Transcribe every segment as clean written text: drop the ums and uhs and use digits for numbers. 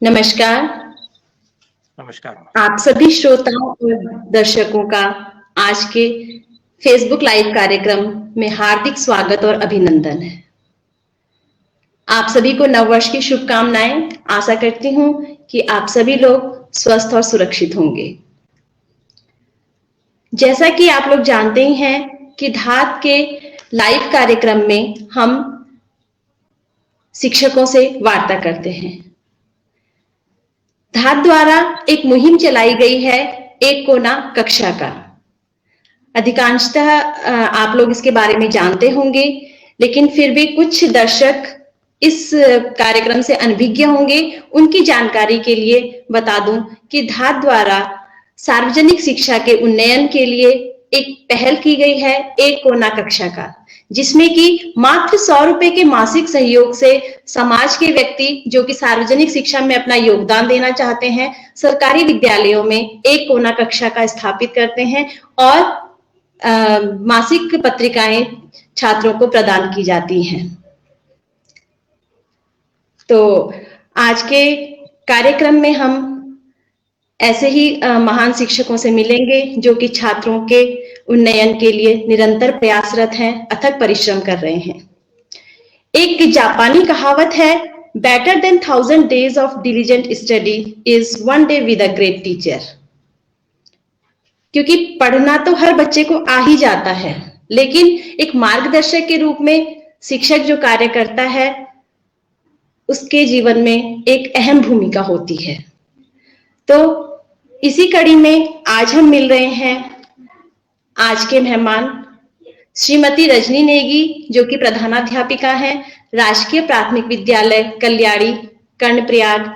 नमस्कार। नमस्कार। आप सभी श्रोताओं और दर्शकों का आज के फेसबुक लाइव कार्यक्रम में हार्दिक स्वागत और अभिनंदन है। आप सभी को नववर्ष की शुभकामनाएं। आशा करती हूं कि आप सभी लोग स्वस्थ और सुरक्षित होंगे। जैसा कि आप लोग जानते ही हैं कि धात के लाइव कार्यक्रम में हम शिक्षकों से वार्ता करते हैं। धात द्वारा एक मुहिम चलाई गई है, एक कोना कक्षा का। अधिकांशतः आप लोग इसके बारे में जानते होंगे, लेकिन फिर भी कुछ दर्शक इस कार्यक्रम से अनभिज्ञ होंगे। उनकी जानकारी के लिए बता दूं कि धात द्वारा सार्वजनिक शिक्षा के उन्नयन के लिए एक पहल की गई है, एक कोना कक्षा का, जिसमें कि मात्र 100 रुपए के मासिक सहयोग से समाज के व्यक्ति जो कि सार्वजनिक शिक्षा में अपना योगदान देना चाहते हैं, सरकारी विद्यालयों में एक कोना कक्षा का स्थापित करते हैं और मासिक पत्रिकाएं छात्रों को प्रदान की जाती हैं। तो आज के कार्यक्रम में हम ऐसे ही महान शिक्षकों से मिलेंगे जो कि छात्रों के उन्नयन के लिए निरंतर प्रयासरत हैं, अथक परिश्रम कर रहे हैं। एक जापानी कहावत है, better than 1000 days of diligent study is one day with a great teacher। क्योंकि पढ़ना तो हर बच्चे को आ ही जाता है, लेकिन एक मार्गदर्शक के रूप में शिक्षक जो कार्य करता है उसके जीवन में एक अहम भूमिका होती है। तो इसी कड़ी में आज हम मिल रहे हैं आज के मेहमान श्रीमती रजनी नेगी, जो कि प्रधानाध्यापिका हैं राजकीय प्राथमिक विद्यालय कल्याणी, कर्णप्रयाग,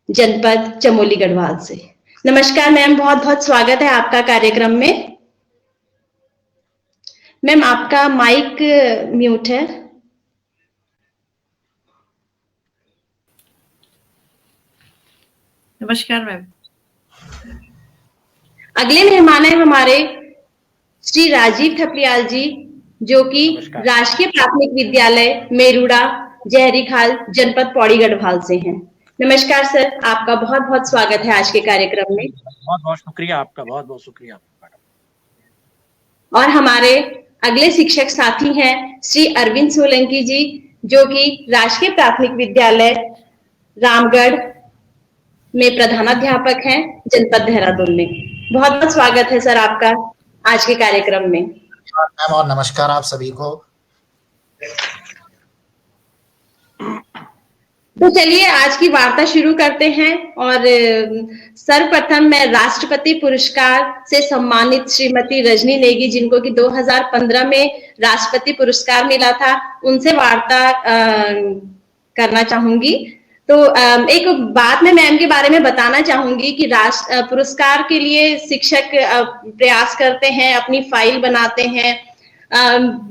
जनपद चमोली गढ़वाल से। नमस्कार मैम, बहुत बहुत स्वागत है आपका कार्यक्रम में। मैम आपका माइक म्यूट है। नमस्कार मैम। अगले मेहमान है हमारे श्री राजीव थपलियाल जी, जो कि राजकीय प्राथमिक विद्यालय मेरुड़ा, जहरीखाल, जनपद पौड़ी गढ़वाल से हैं। नमस्कार सर, आपका बहुत बहुत स्वागत है आज के कार्यक्रम में। बहुत बहुत शुक्रिया आपका, बहुत बहुत शुक्रिया। और हमारे अगले शिक्षक साथी हैं श्री अरविंद सोलंकी जी, जो कि राजकीय प्राथमिक विद्यालय रामगढ़ में प्रधानाध्यापक हैं, जनपद देहरादून में। बहुत बहुत स्वागत है सर आपका आज के कार्यक्रम में। मैम और नमस्कार आप सभी को। तो चलिए आज की वार्ता शुरू करते हैं। और सर्वप्रथम मैं राष्ट्रपति पुरस्कार से सम्मानित श्रीमती रजनी नेगी, जिनको कि 2015 में राष्ट्रपति पुरस्कार मिला था, उनसे वार्ता करना चाहूंगी। तो एक बात मैं मैम के बारे में बताना चाहूंगी कि पुरस्कार के लिए शिक्षक प्रयास करते हैं, अपनी फाइल बनाते हैं।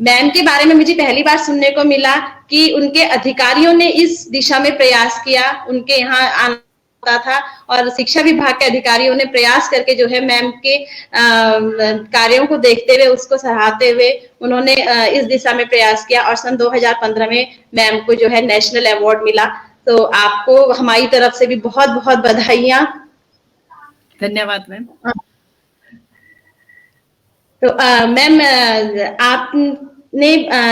मैम के बारे में मुझे पहली बार सुनने को मिला कि उनके अधिकारियों ने इस दिशा में प्रयास किया, उनके यहाँ आना था और शिक्षा विभाग के अधिकारियों ने प्रयास करके जो है मैम के कार्यों को देखते हुए, उसको सराहते हुए उन्होंने इस दिशा में प्रयास किया और सन 2015 में मैम को जो है नेशनल अवार्ड मिला। तो आपको हमारी तरफ से भी बहुत बहुत बधाइयां। धन्यवाद मैम। तो मैम आपने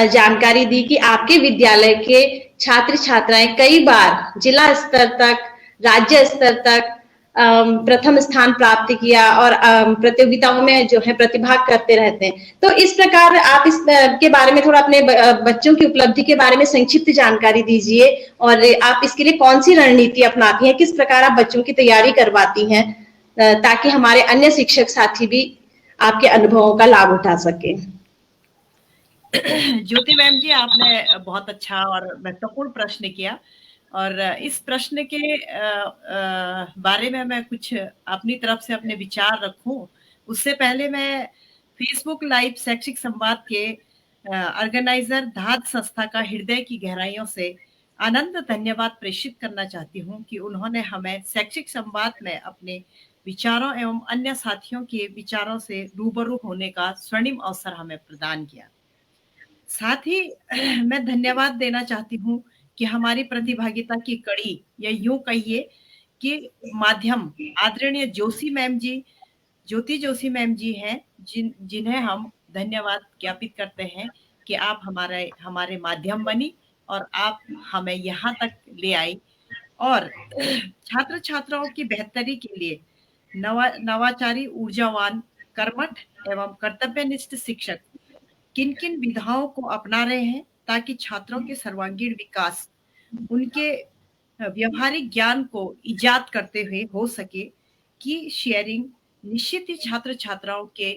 जानकारी दी कि आपके विद्यालय के छात्र छात्राएं कई बार जिला स्तर तक, राज्य स्तर तक प्रथम स्थान प्राप्त किया और प्रतियोगिताओं में जो है प्रतिभाग करते रहते हैं। तो इस प्रकार आप इस के बारे में थोड़ा अपने बच्चों की उपलब्धि के बारे में संक्षिप्त जानकारी दीजिए और आप इसके लिए कौन सी रणनीति अपनाती हैं, किस प्रकार आप बच्चों की तैयारी करवाती हैं, ताकि हमारे अन्य शिक्षक साथी भी आपके अनुभवों का लाभ उठा सके। ज्योति मैम जी, आपने बहुत अच्छा और महत्वपूर्ण प्रश्न किया और इस प्रश्न के बारे में मैं कुछ अपनी तरफ से अपने विचार रखूं, उससे पहले मैं फेसबुक लाइव शैक्षिक संवाद के ऑर्गेनाइजर धात संस्था का हृदय की गहराइयों से आनंद धन्यवाद प्रेषित करना चाहती हूं कि उन्होंने हमें शैक्षिक संवाद में अपने विचारों एवं अन्य साथियों के विचारों से रूबरू होने का स्वर्णिम अवसर हमें प्रदान किया। साथ ही मैं धन्यवाद देना चाहती हूँ कि हमारी प्रतिभागिता की कड़ी, या यूं कहिए कि माध्यम आदरणीय ज्योति जोशी मैम जी हैं, जिन्हें हम धन्यवाद ज्ञापित करते हैं कि आप हमारे हमारे माध्यम बनी और आप हमें यहाँ तक ले आई, और छात्र छात्राओं की बेहतरी के लिए नवाचारी, ऊर्जावान, कर्मठ एवं कर्तव्यनिष्ठ शिक्षक किन किन विधाओं को अपना रहे हैं ताकि छात्रों के सर्वांगीण विकास, उनके व्यवहारिक ज्ञान को इजाद करते हुए हो सके, कि शेयरिंग निश्चित ही छात्र छात्राओं के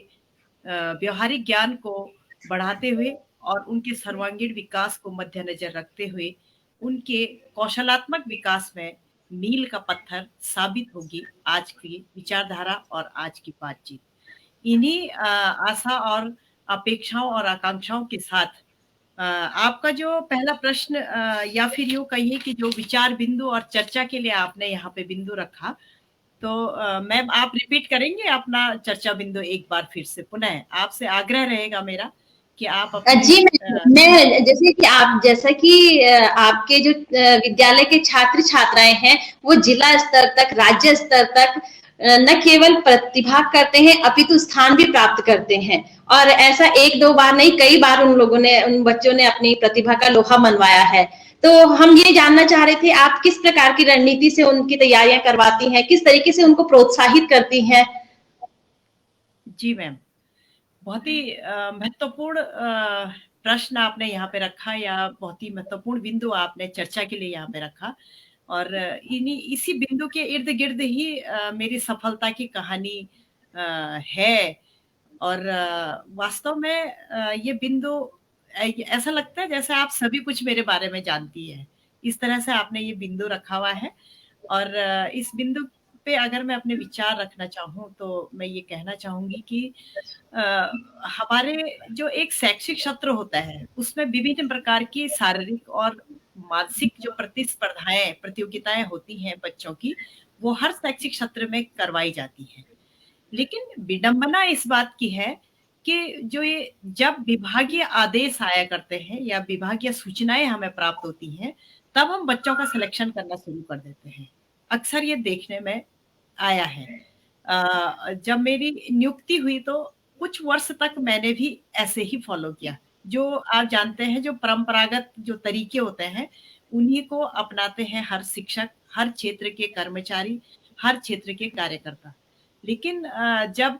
व्यवहारिक ज्ञान को बढ़ाते हुए और उनके सर्वांगीण विकास को मद्देनजर रखते हुए उनके कौशलात्मक विकास में मील का पत्थर साबित होगी आज की विचारधारा और आज की बातचीत। इन्हीं आशा और अपेक्षाओं और आकांक्षाओं के साथ आपका जो पहला प्रश्न, या फिर यूँ कहिए कि जो विचार बिंदु और चर्चा के लिए आपने यहाँ पे बिंदु रखा, तो मैम आप रिपीट करेंगे अपना चर्चा बिंदु एक बार फिर से? पुनः आपसे आग्रह रहेगा मेरा कि आप जी मैं जैसे कि आप जैसा कि आपके जो विद्यालय के छात्र छात्राएं हैं वो जिला स्तर तक, राज्य स्तर तक न केवल प्रतिभा करते हैं अपितु स्थान भी प्राप्त करते हैं, और ऐसा एक दो बार नहीं, कई बार उन बच्चों ने अपनी प्रतिभा का लोहा मनवाया है। तो हम ये जानना चाह रहे थे आप किस प्रकार की रणनीति से उनकी तैयारियां करवाती हैं, किस तरीके से उनको प्रोत्साहित करती हैं? जी मैम, बहुत ही महत्वपूर्ण प्रश्न आपने यहाँ पे रखा, या बहुत ही महत्वपूर्ण बिंदु आपने चर्चा के लिए यहाँ पे रखा, और इसी बिंदु के इर्द गिर्द ही मेरी सफलता की कहानी है। और वास्तव में ये बिंदु ऐसा लगता है जैसे आप सभी कुछ मेरे बारे में जानती है, इस तरह से आपने ये बिंदु रखा हुआ है। और इस बिंदु पे अगर मैं अपने विचार रखना चाहूँ तो मैं ये कहना चाहूंगी कि हमारे जो एक शैक्षिक सत्र होता है उसमें विभिन्न प्रकार की शारीरिक और मानसिक जो प्रतिस्पर्धाएं, प्रतियोगिताएं होती हैं बच्चों की, वो हर शैक्षिक सत्र में करवाई जाती हैं। लेकिन विडंबना इस बात की है कि जो ये जब विभागीय आदेश आया करते हैं या विभागीय सूचनाएं हमें प्राप्त होती हैं, तब हम बच्चों का सिलेक्शन करना शुरू कर देते हैं। अक्सर ये देखने में आया है। जब मेरी नियुक्ति हुई तो कुछ वर्ष तक मैंने भी ऐसे ही फॉलो किया। जो आप जानते हैं, जो परंपरागत जो तरीके होते हैं, उन्हीं को अपनाते हैं हर शिक्षक, हर क्षेत्र के कर्मचारी, हर क्षेत्र के कार्यकर्ता। लेकिन जब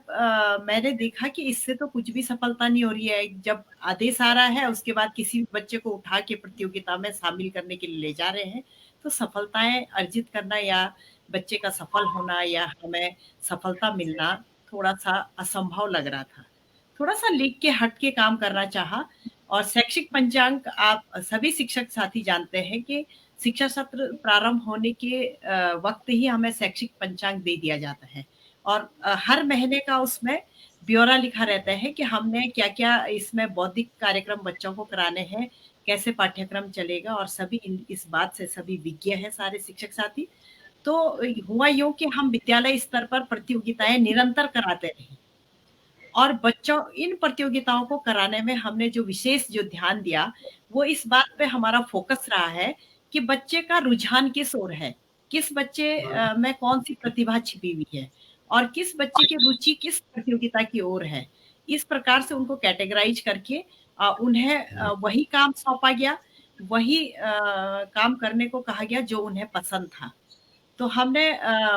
मैंने देखा कि इससे तो कुछ भी सफलता नहीं हो रही है, जब आदेश आ रहा है उसके बाद किसी भी बच्चे को उठा के प्रतियोगिता में शामिल करने के लिए ले जा रहे हैं, तो सफलताएं अर्जित करना या बच्चे का सफल होना या हमें सफलता मिलना थोड़ा-सा असंभव लग रहा था। थोड़ा-सा लीक के हट के काम करना चाहा, और शैक्षिक पंचांग आप सभी शिक्षक साथी जानते हैं कि शिक्षा सत्र प्रारंभ होने के वक़्त ही हमें शैक्षिक पंचांग दे दिया जाता है, और हर महीने का उसमें ब्यौरा लिखा रहता है कि हमने क्या-क्या इसमें बौद्धिक कार्यक्रम बच्चों को कराने हैं, कैसे पाठ्यक्रम चलेगा, और सभी इस बात से सभी विज्ञ हैं सारे शिक्षक साथी। तो हुआ यूँ कि हम विद्यालय स्तर पर प्रतियोगिताएँ निरंतर कराते रहे, और बच्चों इन प्रतियोगिताओं को कराने में हमने जो विशेष जो ध्यान दिया, वो इस बात पे हमारा फ़ोकस रहा है कि बच्चे का रुझान किस ओर है, किस बच्चे में कौन-सी प्रतिभा छिपी हुई है, और किस बच्चे की रुचि किस प्रतियोगिता की ओर है। इस प्रकार से उनको कैटेगराइज़ करके उन्हें वही काम सौंपा गया, वही काम करने को कहा गया जो उन्हें पसंद था। तो हमने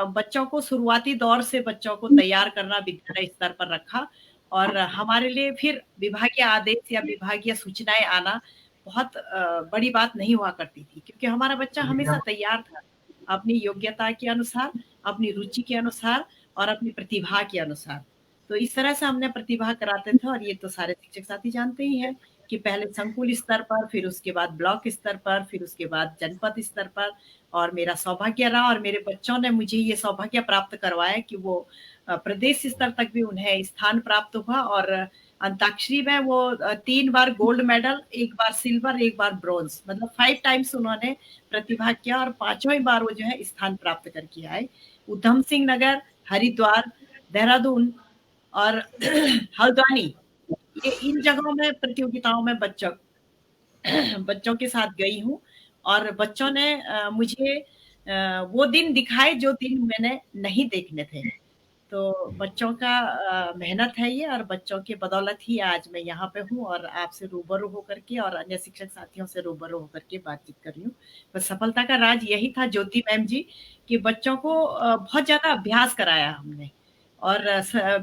बच्चों को शुरुआती दौर से बच्चों को तैयार करना विद्यालय स्तर पर रखा, और हमारे लिए फिर विभागीय आदेश या विभागीय सूचनाएँ आना बहुत बड़ी बात नहीं हुआ करती थी, क्योंकि हमारा बच्चा हमेशा तैयार था, अपनी योग्यता के अनुसार, अपनी रुचि के अनुसार और अपनी प्रतिभा के अनुसार। तो इस तरह से हमने प्रतिभा कराते थे, और ये तो सारे शिक्षक साथी जानते ही हैं कि पहले संकुल स्तर पर, फिर उसके बाद ब्लॉक स्तर पर, फिर उसके बाद जनपद स्तर पर, और मेरा सौभाग्य रहा और मेरे बच्चों ने मुझे ये सौभाग्य प्राप्त करवाया कि वो प्रदेश स्तर तक भी उन्हें स्थान प्राप्त हुआ, और अंताक्षरी में वो 3 बार गोल्ड मेडल, 1 बार सिल्वर, 1 बार ब्रोंज, मतलब 5 टाइम्स उन्होंने प्रतिभा किया, और 5वीं बार वो जो है स्थान प्राप्त करके आए। उधम सिंह नगर, हरिद्वार, देहरादून और हल्द्वानी, ये इन जगहों में प्रतियोगिताओं में बच्चों के साथ गई हूँ और बच्चों ने मुझे वो दिन दिखाए जो दिन मैंने नहीं देखने थे। तो बच्चों का मेहनत है ये और बच्चों की बदौलत ही आज मैं यहाँ पे हूँ और आपसे रूबरू होकर के और अन्य शिक्षक साथियों से रूबरू होकर के बातचीत कर रही हूँ। तो सफलता का राज यही था ज्योति मैम जी कि बच्चों को बहुत ज़्यादा अभ्यास कराया हमने और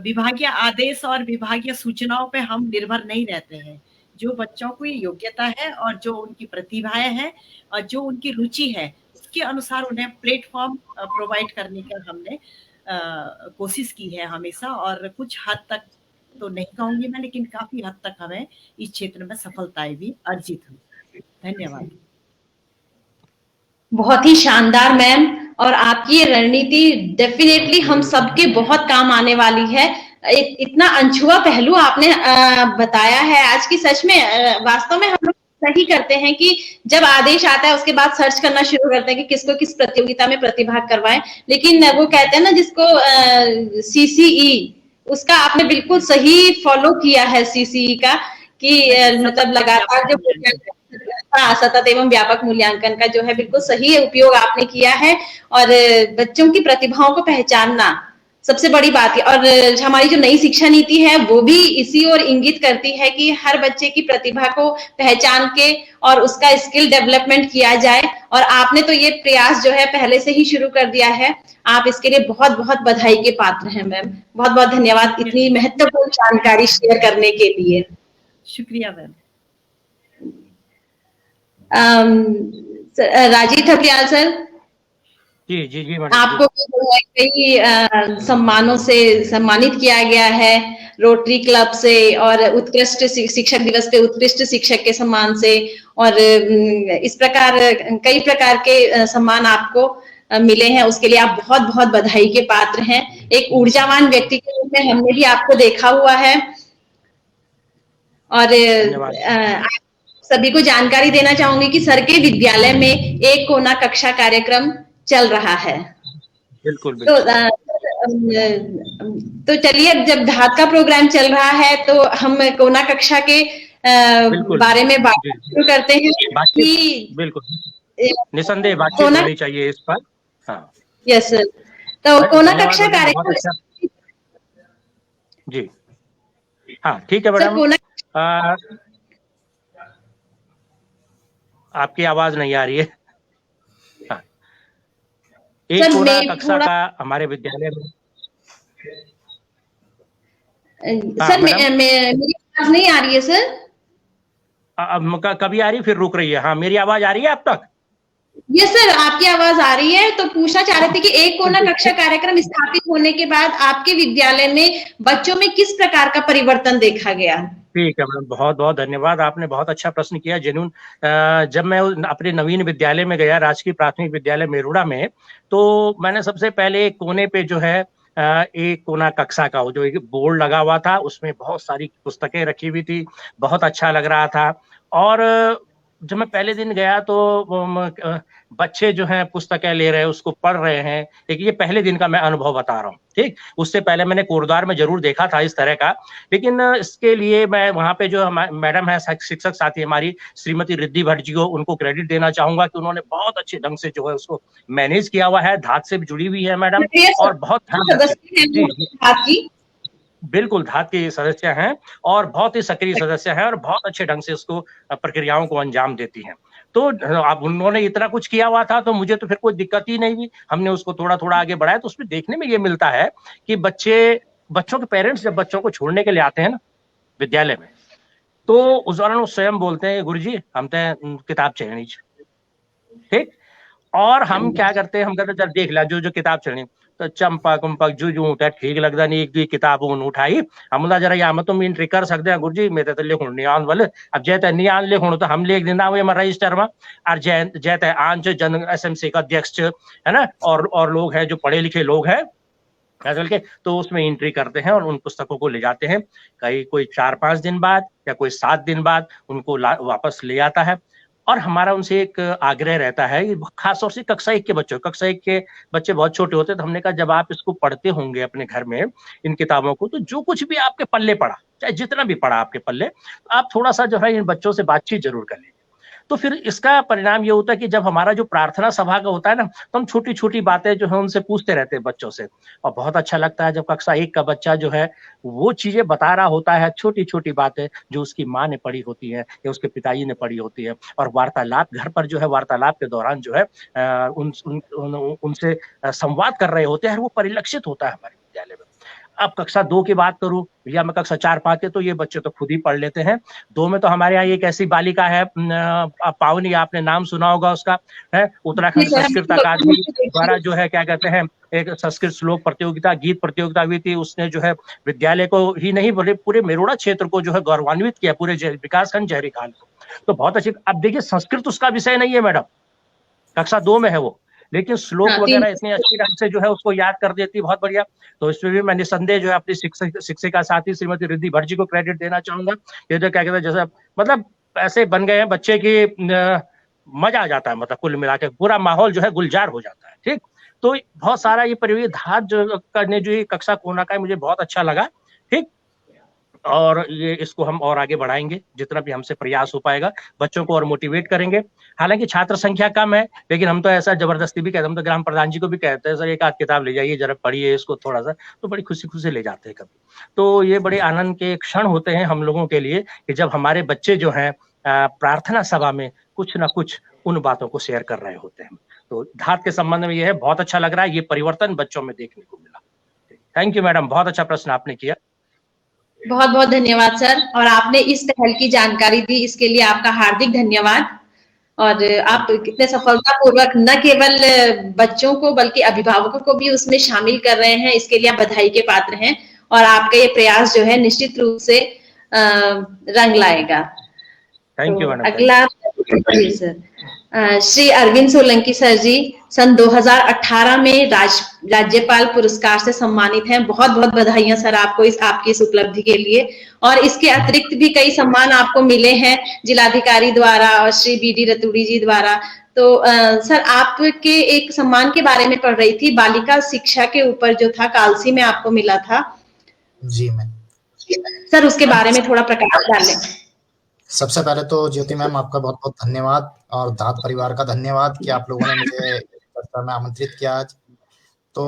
विभागीय आदेश और विभागीय सूचनाओं पे हम निर्भर नहीं रहते हैं। जो बच्चों की योग्यता है और जो उनकी प्रतिभाएं हैं और जो उनकी रुचि है उसके अनुसार उन्हें प्लेटफॉर्म प्रोवाइड करने का हमने कोशिश की है हमेशा और कुछ हद तक तो नहीं कहूंगी मैं, लेकिन काफी हद तक हमें इस क्षेत्र में सफलताएं भी अर्जित हुई। धन्यवाद। बहुत ही शानदार मैम, और आपकी ये रणनीति डेफिनेटली हम सबके बहुत काम आने वाली है। इतना अनछुआ पहलू आपने बताया है आज की, सच में वास्तव में हम लोग सही करते हैं कि जब आदेश आता है उसके बाद सर्च करना शुरू करते हैं कि किसको किस प्रतियोगिता में प्रतिभाग करवाएं, लेकिन वो कहते हैं ना जिसको सीसीई, उसका आपने बिल्कुल सही फॉलो किया है सीसीई का, कि मतलब लगातार जो सतत एवं व्यापक मूल्यांकन का जो है बिल्कुल सही उपयोग आपने किया है और बच्चों की प्रतिभाओं को पहचानना सबसे बड़ी बात है। और हमारी जो नई शिक्षा नीति है वो भी इसी ओर इंगित करती है कि हर बच्चे की प्रतिभा को पहचान के और उसका स्किल डेवलपमेंट किया जाए, और आपने तो ये प्रयास जो है पहले से ही शुरू कर दिया है। आप इसके लिए बहुत बहुत बधाई के पात्र हैं मैम, बहुत बहुत धन्यवाद इतनी महत्वपूर्ण जानकारी शेयर करने के लिए। शुक्रिया मैम। राजीव थपलियाल सर, जी जी जी आपको कई सम्मानों से सम्मानित किया गया है, रोटरी क्लब से और उत्कृष्ट शिक्षक दिवस पे उत्कृष्ट शिक्षक के सम्मान से, और इस प्रकार कई प्रकार के सम्मान आपको मिले हैं, उसके लिए आप बहुत बहुत बधाई के पात्र हैं। एक ऊर्जावान व्यक्ति के रूप में हमने भी आपको देखा हुआ है और सभी को जानकारी देना चाहूंगी कि सर के विद्यालय में एक कोना कक्षा कार्यक्रम चल रहा है। बिल्कुल, बिल्कुल। तो चलिए, जब धात का प्रोग्राम चल रहा है तो हम कोना कक्षा के बारे में बात शुरू करते हैं कि बिल्कुल निसंदेह बातचीत होनी चाहिए इस पर। हाँ, यस सर। तो कोना कक्षा कार्यक्रम जी, हाँ ठीक है मैडम। आपकी आवाज नहीं आ रही है। हाँ। एक कोना कक्षा का हमारे विद्यालय में सर मेरी आवाज नहीं आ रही है सर। कभी आ रही फिर रुक रही है। हाँ, मेरी आवाज आ रही है अब तक? यस सर, आपकी आवाज आ रही है। तो पूछना चाह रहे थे कि एक कोना कक्षा कार्यक्रम स्थापित होने के बाद आपके विद्यालय में बच्चों में किस प्रकार का परिवर्तन देखा गया? ठीक है मैडम, बहुत बहुत धन्यवाद। आपने बहुत अच्छा प्रश्न किया, जेन्युइन। जब मैं अपने नवीन विद्यालय में गया, राजकीय प्राथमिक विद्यालय मेरुड़ा में, तो मैंने सबसे पहले एक कोने पे जो है एक कोना कक्षा का जो एक बोर्ड लगा हुआ था, उसमें बहुत सारी पुस्तकें रखी हुई थी, बहुत अच्छा लग रहा था। और जब मैं पहले दिन गया तो बच्चे जो हैं पुस्तकें ले रहे हैं, उसको पढ़ रहे हैं। एक ये पहले दिन का मैं अनुभव बता रहा हूँ, ठीक। उससे पहले मैंने कोरदार में जरूर देखा था इस तरह का, लेकिन इसके लिए मैं वहाँ पे जो मैडम है शिक्षक साथी हमारी श्रीमती रिद्धि भट्ट जी को, उनको क्रेडिट देना चाहूंगा कि उन्होंने बहुत अच्छे ढंग से जो है उसको मैनेज किया हुआ है। धात से भी जुड़ी हुई है मैडम, और बहुत बिल्कुल धात के सदस्य हैं और बहुत ही सक्रिय सदस्य हैं और बहुत अच्छे ढंग से उसको प्रक्रियाओं को अंजाम देती हैं। तो अब उन्होंने इतना कुछ किया हुआ था तो मुझे तो फिर कोई दिक्कत ही नहीं हुई। हमने उसको थोड़ा थोड़ा आगे बढ़ाया, तो उसमें देखने में ये मिलता है कि बच्चों के पेरेंट्स जब बच्चों को छोड़ने के लिए आते हैं ना विद्यालय में, तो उस दौरान वो स्वयं बोलते हैं, गुरुजी हम तो किताब चढ़नी, ठीक। और हम क्या करते हैं, हम कहते चल देख ला जो किताब चढ़नी, तो चंपक उम्पक जो होता है ठीक लगता नहीं, एक दो किताब उठाई। हम जरा यहाँ तुम एंट्री कर सकते हैं गुरुजी, मैं तो लिखूं नहीं आन वाले। अब जैसे नहीं आन लिखूं तो हम लिख देना हुए रजिस्टर में, और जैसे आन जन SMC का अध्यक्ष है ना, और लोग हैं जो पढ़े लिखे लोग हैं के, तो उसमें एंट्री करते हैं और उन पुस्तकों को ले जाते हैं। कोई 4-5 दिन बाद या कोई 7 दिन बाद उनको वापस ले आता है। और हमारा उनसे एक आग्रह रहता है, खासतौर से कक्षा 1 के बच्चों, कक्षा 1 के बच्चे बहुत छोटे होते हैं, तो हमने कहा जब आप इसको पढ़ते होंगे अपने घर में इन किताबों को, तो जो कुछ भी आपके पल्ले पड़ा, चाहे जितना भी पड़ा आपके पल्ले, तो आप थोड़ा सा जो है इन बच्चों से बातचीत जरूर कर लीजिए। तो फिर इसका परिणाम ये होता है कि जब हमारा जो प्रार्थना सभा का होता है ना, तो हम छोटी-छोटी बातें जो है उनसे पूछते रहते हैं बच्चों से, और बहुत अच्छा लगता है जब कक्षा 1 का बच्चा जो है वो चीज़ें बता रहा होता है, छोटी-छोटी बातें जो उसकी माँ ने पढ़ी होती हैं या उसके पिताजी ने पढ़ी होती है, और वार्तालाप घर पर जो है वार्तालाप के दौरान जो है उनसे संवाद कर रहे होते हैं, और वो परिलक्षित होता है हमारे विद्यालय में। अब कक्षा 2 की बात करूँ या मैं कक्षा 4-5 के, तो ये बच्चे तो खुद ही पढ़ लेते हैं। 2 में तो हमारे यहाँ एक ऐसी बालिका है पावनी, आपने नाम सुना होगा उसका, है उत्तराखंड संस्कृत अकादमी द्वारा जो है क्या कहते हैं एक संस्कृत श्लोक प्रतियोगिता, गीत प्रतियोगिता हुई थी। उसने जो है विद्यालय को ही नहीं बल्कि पूरे मेरुड़ा क्षेत्र को जो है गौरवान्वित किया, पूरे विकासखंड जयहरीखाल को। तो बहुत अच्छी। अब देखिए संस्कृत उसका विषय नहीं है मैडम, कक्षा 2 में है वो, लेकिन श्लोक वगैरह इतने अच्छी ढंग से जो है उसको याद कर देती, बहुत बढ़िया। तो इसमें भी मैं निसंदेह जो है अपनी शिक्षिका साथी श्रीमती रिद्धि भट्ट जी को क्रेडिट देना चाहूंगा। ये जो क्या कहते हैं जैसे मतलब ऐसे बन गए हैं बच्चे की मजा आ जाता है, मतलब कुल मिला के पूरा माहौल जो है गुलजार हो जाता है। ठीक, तो बहुत सारा ये परिवेधात जो करने जो ये कक्षा कोना का है मुझे बहुत अच्छा लगा। ठीक, और ये इसको हम और आगे बढ़ाएंगे, जितना भी हमसे प्रयास हो पाएगा, बच्चों को और मोटिवेट करेंगे। हालांकि छात्र संख्या कम है, लेकिन हम तो ऐसा जबरदस्ती भी कहते हैं, हम तो ग्राम प्रधान जी को भी कहते हैं सर एक आध किताब ले जाइए, जरा पढ़िए इसको थोड़ा सा, तो बड़ी खुशी खुशी ले जाते हैं कभी। तो ये बड़े आनंद के क्षण होते हैं हम लोगों के लिए कि जब हमारे बच्चे जो हैं प्रार्थना सभा में कुछ ना कुछ उन बातों को शेयर कर रहे होते हैं। तो धात के संबंध में ये है, बहुत अच्छा लग रहा है, ये परिवर्तन बच्चों में देखने को मिला। थैंक यू मैडम, बहुत अच्छा प्रश्न आपने किया। बहुत बहुत धन्यवाद सर, और आपने इस पहल की जानकारी दी, इसके लिए आपका हार्दिक धन्यवाद। और आप कितने सफलतापूर्वक न केवल बच्चों को बल्कि अभिभावकों को भी उसमें शामिल कर रहे हैं, इसके लिए आप बधाई के पात्र हैं। और आपका ये प्रयास जो है निश्चित रूप से रंग लाएगा। Thank you madam. अगला जी सर, श्री अरविंद सोलंकी सर जी सन 2018 में राज्यपाल पुरस्कार से सम्मानित हैं। बहुत बहुत बधाइयां सर आपको आपकी इस उपलब्धि के लिए। और इसके अतिरिक्त भी कई सम्मान आपको मिले हैं जिलाधिकारी द्वारा और श्री बी.डी. रतूड़ी जी द्वारा। तो सर आपके एक सम्मान के बारे में पढ़ रही थी, बालिका शिक्षा के ऊपर जो था, कालसी में आपको मिला था। जी मैम, सर उसके बारे में थोड़ा प्रकाश डालें। सबसे पहले तो ज्योति मैम आपका बहुत बहुत धन्यवाद, और धात परिवार का धन्यवाद कि आप लोगों ने मुझे चर्चा में आमंत्रित किया आज। तो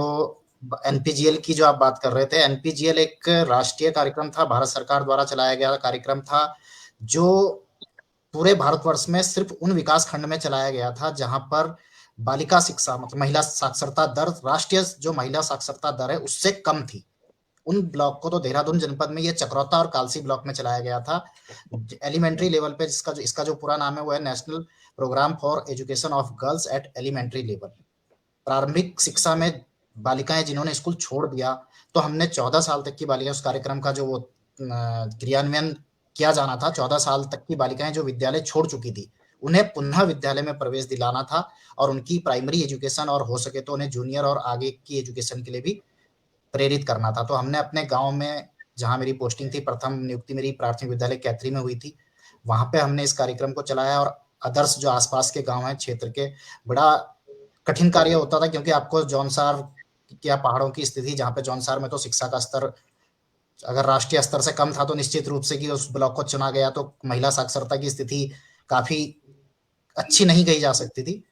एनपीजीएल की जो आप बात कर रहे थे, एनपीजीएल एक राष्ट्रीय कार्यक्रम था, भारत सरकार द्वारा चलाया गया कार्यक्रम था, जो पूरे भारतवर्ष में सिर्फ उन विकास खंड में चलाया गया था जहां पर बालिका शिक्षा मतलब महिला साक्षरता दर, राष्ट्रीय जो महिला साक्षरता दर है उससे कम थी। उन ब्लॉक को तो देहरादून जनपद में ये चक्रौता और कालसी ब्लॉक में चलाया गया था, एलिमेंट्री लेवल पे, इसका जो पूरा नाम है वो है national programme for education of girls at elementary level. प्रारंभिक शिक्षा में बालिकाएं जिन्होंने स्कूल छोड़ दिया, तो हमने 14 साल तक की बालिकाएं, उस कार्यक्रम का जो वो क्रियान्वयन किया जाना था, 14 साल तक की बालिकाएं जो विद्यालय छोड़ चुकी थी उन्हें पुनः विद्यालय में प्रवेश दिलाना था, और उनकी प्राइमरी एजुकेशन और हो सके तो उन्हें जूनियर और आगे की एजुकेशन के लिए भी प्रेरित करना था। तो हमने अपने गांव में, जहां मेरी पोस्टिंग थी, प्रथम नियुक्ति मेरी प्राथमिक विद्यालय कैथरी में हुई थी, वहां पे हमने इस कार्यक्रम को चलाया। और अदर्स जो आसपास के गांव हैं क्षेत्र के, बड़ा कठिन कार्य होता था, क्योंकि आपको जौनसार या पहाड़ों की स्थिति, जहाँ पे जौनसार में तो शिक्षा का स्तर अगर राष्ट्रीय स्तर से कम था, तो निश्चित रूप से कि उस ब्लॉक को चुना गया, तो महिला साक्षरता की स्थिति काफी अच्छी नहीं कही जा सकती थी।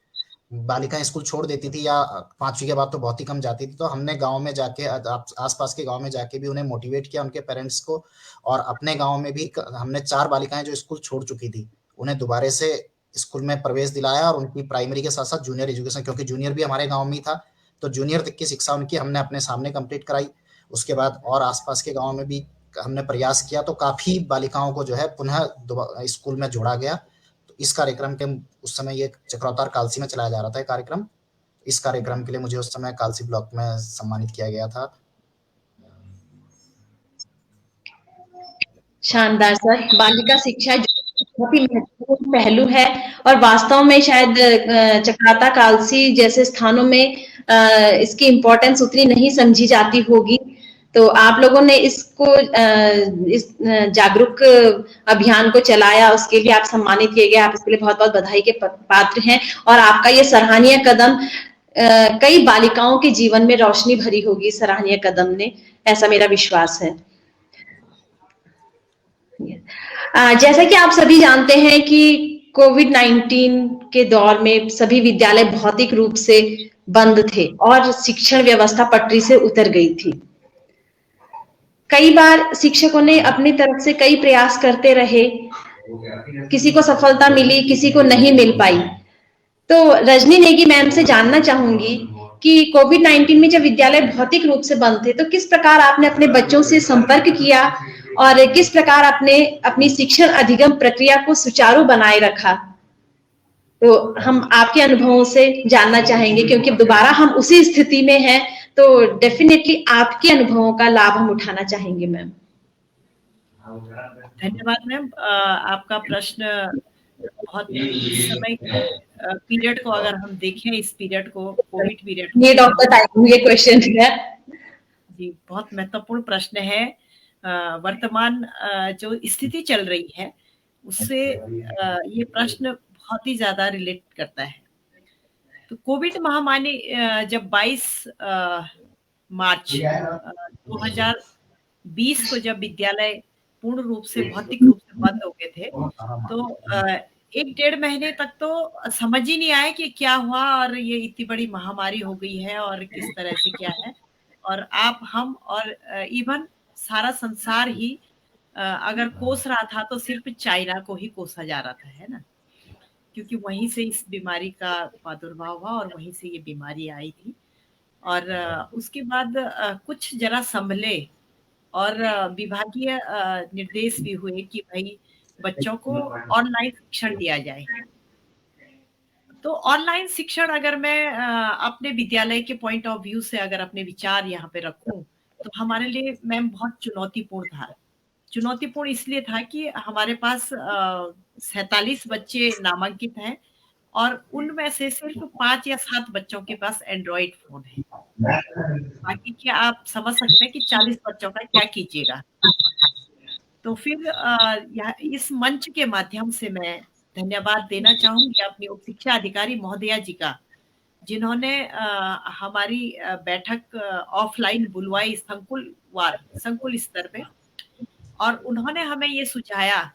बालिकाएं स्कूल छोड़ देती थी, या 5वीं के बाद तो बहुत ही कम जाती थी। तो हमने गांव में जाके, आसपास के गांव में जाके भी उन्हें मोटिवेट किया, उनके पेरेंट्स को, और अपने गांव में भी हमने 4 बालिकाएं जो स्कूल छोड़ चुकी थी उन्हें दोबारा से स्कूल में प्रवेश दिलाया, और उनकी प्राइमरी के साथ साथ जूनियर एजुकेशन, क्योंकि जूनियर भी हमारे गाँव में ही था, तो जूनियर तक की शिक्षा उनकी हमने अपने सामने कंप्लीट कराई। उसके बाद और आसपास के गाँव में भी हमने प्रयास किया, तो काफी बालिकाओं को जो है पुनः स्कूल में जोड़ा गया। इस कार्यक्रम के उस समय ये चक्रौतार कालसी में चलाया जा रहा था कार्यक्रम। इस कार्यक्रम के लिए मुझे उस समय कालसी ब्लॉक में सम्मानित किया गया था। शानदार सर, बालिका शिक्षा बहुत ही महत्वपूर्ण पहलू है, और वास्तव में शायद चक्राता कालसी जैसे स्थानों में इसकी इम्पोर्टेंस उतनी नहीं समझी जाती होगी। तो आप लोगों ने इसको इस जागरूक अभियान को चलाया, उसके लिए आप सम्मानित किए गए, आप इसके लिए बहुत बहुत बधाई के पात्र हैं। और आपका ये सराहनीय कदम कई बालिकाओं के जीवन में रोशनी भरी होगी, सराहनीय कदम ने, ऐसा मेरा विश्वास है। जैसा कि आप सभी जानते हैं कि कोविड-19 के दौर में सभी विद्यालय भौतिक रूप से बंद थे और शिक्षण व्यवस्था पटरी से उतर गई थी। कई बार शिक्षकों ने अपनी तरफ से कई प्रयास करते रहे, किसी को सफलता मिली, किसी को नहीं मिल पाई। तो रजनी नेगी मैम से जानना चाहूंगी कि कोविड-19 में जब विद्यालय भौतिक रूप से बंद थे, तो किस प्रकार आपने अपने बच्चों से संपर्क किया और किस प्रकार आपने अपनी शिक्षण अधिगम प्रक्रिया को सुचारू बनाए रखा? तो हम आपके अनुभवों से जानना चाहेंगे, क्योंकि दोबारा हम उसी स्थिति में हैं, तो डेफिनेटली आपके अनुभवों का लाभ हम उठाना चाहेंगे मैम। धन्यवाद मैम। आपका प्रश्न बहुत इस समय पीरियड को अगर हम देखें, इस पीरियड को, कोविड पीरियड को, नीड ऑफ द टाइम ये क्वेश्चन है जी, बहुत महत्वपूर्ण प्रश्न है। वर्तमान जो स्थिति चल रही है उससे ये प्रश्न बहुत ही ज्यादा रिलेट करता है। तो कोविड महामारी जब 22 मार्च 2020 को जब विद्यालय पूर्ण रूप से भौतिक रूप से बंद हो गए थे, तो 1-1.5 महीने तक तो समझ ही नहीं आया कि क्या हुआ और ये इतनी बड़ी महामारी हो गई है और किस तरह से क्या है। और आप, हम और इवन सारा संसार ही अगर कोस रहा था तो सिर्फ चाइना को ही कोसा जा रहा था, है ना, क्योंकि वहीं से इस बीमारी का प्रादुर्भाव हुआ और वहीं से ये बीमारी आई थी। और उसके बाद कुछ जरा संभले और विभागीय निर्देश भी हुए कि भाई बच्चों को ऑनलाइन शिक्षण दिया जाए। तो ऑनलाइन शिक्षण अगर मैं अपने विद्यालय के पॉइंट ऑफ व्यू से अगर अपने विचार यहाँ पे रखूं, तो हमारे लिए मैम बहुत चुनौतीपूर्ण था। चुनौतीपूर्ण इसलिए था कि हमारे पास 47 बच्चे नामांकित हैं और उनमें से सिर्फ 5 या 7 बच्चों के पास एंड्रॉइड फोन है। बाकी क्या आप समझ सकते हैं कि 40 बच्चों का क्या कीजिएगा। तो फिर इस मंच के माध्यम से मैं धन्यवाद देना चाहूंगी अपनी उप शिक्षा अधिकारी महोदया जी का, जिन्होंने हमारी बैठक ऑफलाइन बुलवाई संकुल स्तर पे, और उन्होंने हमें ये सुझाया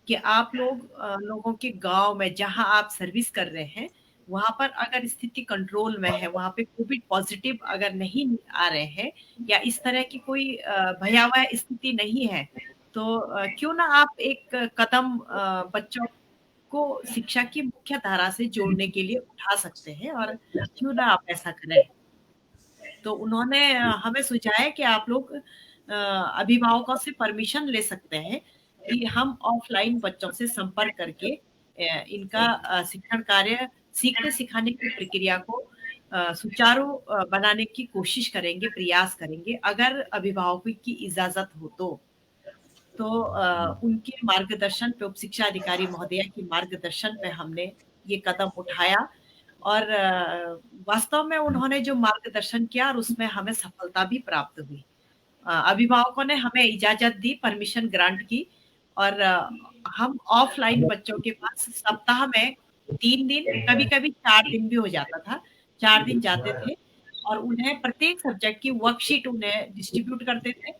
कि आप लोगों के गांव में जहां आप सर्विस कर रहे हैं, वहां पर अगर स्थिति कंट्रोल में है, वहां पे कोविड पॉजिटिव अगर नहीं आ रहे हैं या इस तरह की कोई भयावह स्थिति नहीं है, तो क्यों ना आप एक कदम बच्चों को शिक्षा की मुख्य धारा से जोड़ने के लिए उठा सकते हैं, और क्यों ना आप ऐसा करें। तो उन्होंने हमें सुझाया कि आप लोग अभिभावकों से परमिशन ले सकते हैं कि हम ऑफलाइन बच्चों से संपर्क करके इनका शिक्षण कार्य, सीखने सिखाने की प्रक्रिया को सुचारू बनाने की कोशिश करेंगे, प्रयास करेंगे, अगर अभिभावकों की इजाजत हो तो उनके मार्गदर्शन पे, उप शिक्षा अधिकारी महोदया के मार्गदर्शन पे हमने ये कदम उठाया और वास्तव में उन्होंने जो मार्गदर्शन किया और उसमें हमें सफलता भी प्राप्त हुई। अभिभावकों ने हमें इजाजत दी, परमिशन ग्रांट की, और हम ऑफलाइन बच्चों के पास सप्ताह में 3 दिन, कभी-कभी 4 दिन भी हो जाता था, 4 दिन जाते थे और उन्हें प्रत्येक सब्जेक्ट की वर्कशीट उन्हें डिस्ट्रीब्यूट करते थे।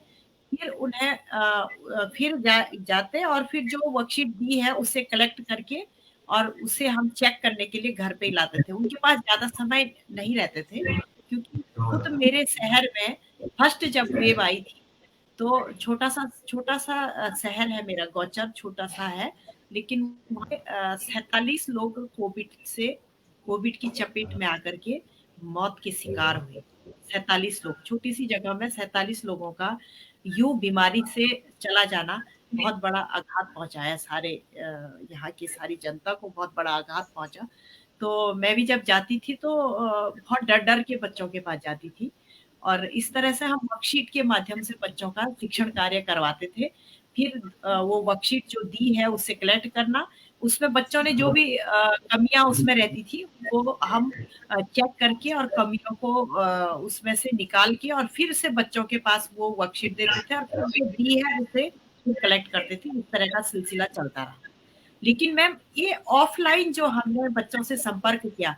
फिर उन्हें फिर जाते और फिर जो वर्कशीट दी है उसे कलेक्ट करके और उसे हम चेक करने के लिए घर पे ही लाते थे। उनके पास ज़्यादा समय नहीं रहते थे, क्योंकि खुद मेरे शहर में फर्स्ट जब वेव आई थी, तो छोटा-सा शहर है मेरा, गौचर छोटा-सा है, लेकिन वहाँ 47 लोग कोविड की चपेट में आकर के मौत के शिकार हुए। 47 लोग, छोटी-सी जगह में 47 लोगों का यूँ बीमारी से चला जाना बहुत बड़ा आघात पहुँचाया, सारे यहाँ की सारी जनता को बहुत बड़ा आघात पहुँचा। तो मैं भी जब जाती थी तो बहुत डर-डर के बच्चों के पास जाती थी और इस तरह से हम वर्कशीट के माध्यम से बच्चों का शिक्षण कार्य करवाते थे। फिर वो वर्कशीट जो दी है उसे कलेक्ट करना, उसमें बच्चों ने जो भी कमियाँ उसमें रहती थी वो हम चेक करके और कमियों को उसमें से निकाल के और फिर से बच्चों के पास वो वर्कशीट देते थे और फिर जो दी है उसे कलेक्ट करते थे। इस तरह का सिलसिला चलता रहा। लेकिन मैम ये ऑफलाइन जो हमने बच्चों से संपर्क किया,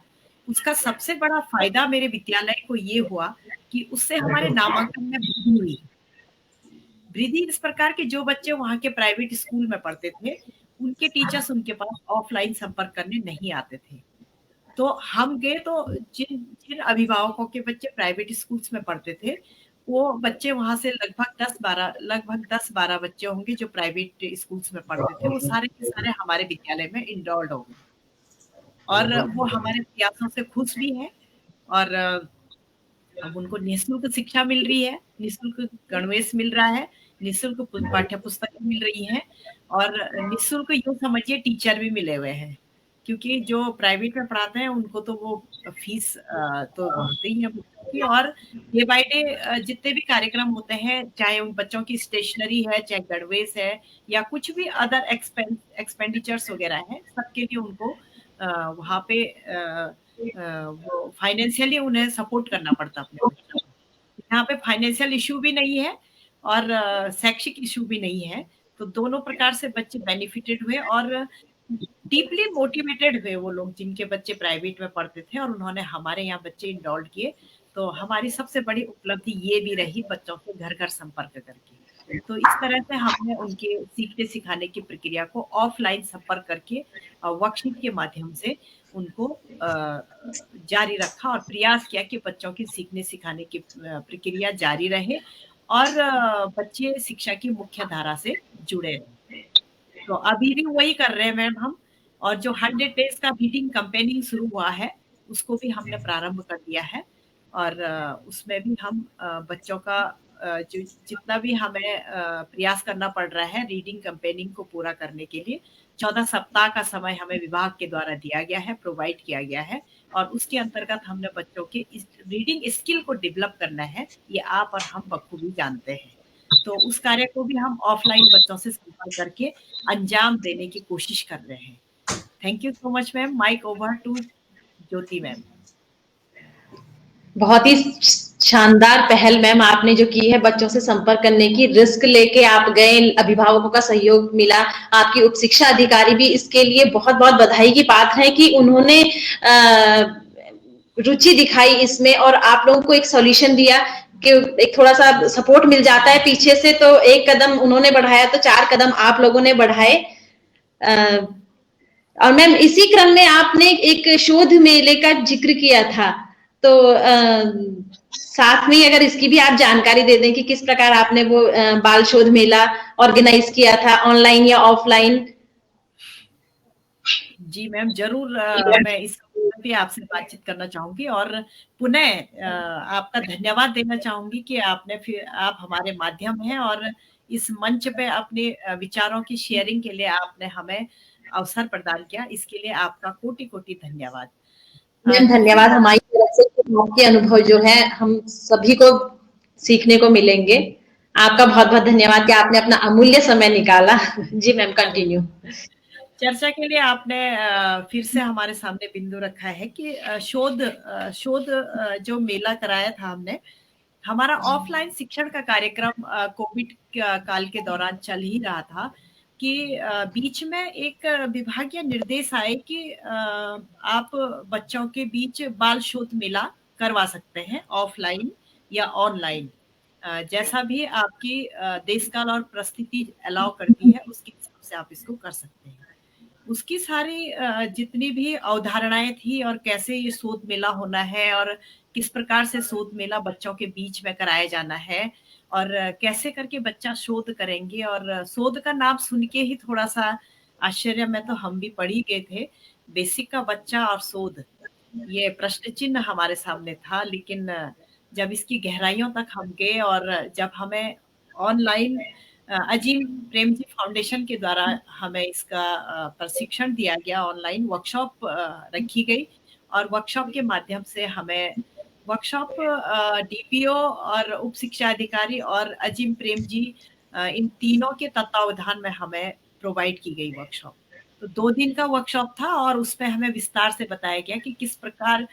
उसका सबसे बड़ा फायदा मेरे विद्यालय को ये हुआ कि उससे हमारे नामांकन में वृद्धि हुई। वृद्धि इस प्रकार के जो बच्चे वहाँ के प्राइवेट स्कूल में पढ़ते थे, उनके टीचर्स उनके पास ऑफलाइन संपर्क करने नहीं आते थे। तो हम गए तो जिन जिन अभिभावकों के बच्चे प्राइवेट स्कूल्स में पढ़ते थे, वो बच्चे वहाँ से लगभग 10-12 बच्चे होंगे जो प्राइवेट स्कूल्स में पढ़ते थे, वो सारे के सारे हमारे विद्यालय में इनरोल्ड हो गए। और वो हमारे प्रयासों से खुश भी हैं और अब उनको निःशुल्क शिक्षा मिल रही है, निःशुल्क गणवेश मिल रहा है, निःशुल्क पाठ्य पुस्तकें मिल रही हैं और निःशुल्क यूँ समझिए टीचर भी मिले हुए हैं। क्योंकि जो प्राइवेट में पढ़ाते हैं उनको तो वो फीस तो होती ही है बच्चों की और डे बाय डे जितने भी कार्यक्रम होते हैं, चाहे उन बच्चों की स्टेशनरी है, चाहे गणवेश है या कुछ भी अदर एक्सपेंडिचर्स वगैरह हैं, सबके लिए उनको वहाँ पे वो फाइनेंशियली उन्हें सपोर्ट करना पड़ता है अपने बच्चों को। यहाँ पे फाइनेंशियल इश्यू भी नहीं है और शैक्षिक इश्यू भी नहीं है, तो दोनों प्रकार से बच्चे बेनिफिटेड हुए और डीपली मोटिवेटेड हुए वो लोग जिनके बच्चे प्राइवेट में पढ़ते थे और उन्होंने हमारे यहाँ बच्चे इनरोल्ड किए। तो हमारी सबसे बड़ी उपलब्धि ये भी रही बच्चों से घर-घर संपर्क करके। तो इस तरह से हमने उनके सीखने-सिखाने की प्रक्रिया को ऑफलाइन संपर्क करके वर्कशीट के माध्यम से उनको जारी रखा और प्रयास किया कि बच्चों की सीखने-सिखाने की प्रक्रिया जारी रहे और बच्चे शिक्षा की मुख्य धारा से जुड़े रहें। तो अभी भी वही कर रहे हैं मैम हम और जो 100 डेज़ का रीडिंग कैम्पेनिंग शुरू हुआ है, उसको भी हमने प्रारंभ कर दिया है और उसमें भी हम बच्चों का जो जितना भी हमें प्रयास करना पड़ रहा है रीडिंग कैम्पेनिंग को पूरा करने के लिए 14 सप्ताह का समय हमें विभाग के द्वारा दिया गया है, प्रोवाइड किया गया है और उसके अंतर्गत हमने बच्चों के इस रीडिंग स्किल को डेवलप करना है, ये आप और हम बखूबी जानते हैं। तो उस कार्य को भी हम ऑफलाइन बच्चों से संपर्क करके अंजाम देने की कोशिश कर रहे हैं। Thank you so much ma'am. Mike over to Jyoti ma'am. बहुत ही शानदार पहल मैम आपने जो की है बच्चों से संपर्क करने की, रिस्क लेके आप गए, अभिभावकों का सहयोग मिला, आपकी उप शिक्षा अधिकारी भी इसके लिए बहुत बहुत बधाई की बात है कि उन्होंने रुचि दिखाई इसमें और आप लोगों को एक सॉल्यूशन दिया कि एक थोड़ा सा सपोर्ट मिल जाता है पीछे से, तो एक कदम उन्होंने बढ़ाया तो 4 कदम आप लोगों ने बढ़ाए। और मैम इसी क्रम में आपने एक शोध मेले का जिक्र किया था, तो साथ में अगर इसकी भी आप जानकारी दे दें कि किस प्रकार आपने वो बाल शोध मेला ऑर्गेनाइज किया था, ऑनलाइन या ऑफलाइन। जी मैम, जरूर मैं इस भी आपसे बातचीत करना चाहूंगी और पुनः आपका धन्यवाद देना चाहूंगी कि आप हमारे माध्यम हैं और इस मंच पे अपने विचारों की शेयरिंग के लिए आपने हमें अवसर प्रदान किया, इसके लिए आपका कोटि-कोटि धन्यवाद। मैम धन्यवाद, हमारी तरफ से आपके अनुभव जो है हम सभी को सीखने को मिलेंगे। आपका बहुत बहुत धन्यवाद कि आपने अपना अमूल्य समय निकाला। जी मैम कंटिन्यू। चर्चा के लिए आपने फिर से हमारे सामने बिंदु रखा है कि शोध जो मेला कराया था हमने, हमारा ऑफलाइन शिक्षण का कार्यक्रम कोविड काल के दौरान चल ही रहा था कि बीच में एक विभागीय निर्देश आए कि आप बच्चों के बीच बाल शोध मेला करवा सकते हैं ऑफलाइन या ऑनलाइन, जैसा भी आपकी देशकाल और परिस्थिति अलाउ करती है उसके हिसाब से आप इसको कर सकते हैं। उसकी सारी जितनी भी अवधारणाएं थी और कैसे ये शोध मेला होना है और किस प्रकार से शोध मेला बच्चों के बीच में कराया जाना है और कैसे करके बच्चा शोध करेंगे, और शोध का नाम सुन के ही थोड़ा सा आश्चर्य में तो हम भी पड़ ही गए थे। बेसिक का बच्चा और शोध, ये प्रश्न चिन्ह हमारे सामने था, लेकिन जब इसकी गहराइयों तक हम गए और जब हमें ऑनलाइन अजीम प्रेमजी फाउंडेशन के द्वारा हमें इसका प्रशिक्षण दिया गया, ऑनलाइन वर्कशॉप रखी गई और वर्कशॉप के माध्यम से हमें वर्कशॉप डीपीओ और उप शिक्षा अधिकारी और अजीम प्रेमजी इन तीनों के तत्वावधान में हमें प्रोवाइड की गई वर्कशॉप। तो 2 दिन का वर्कशॉप था और उसमें हमें विस्तार से बताया गया कि किस प्रकार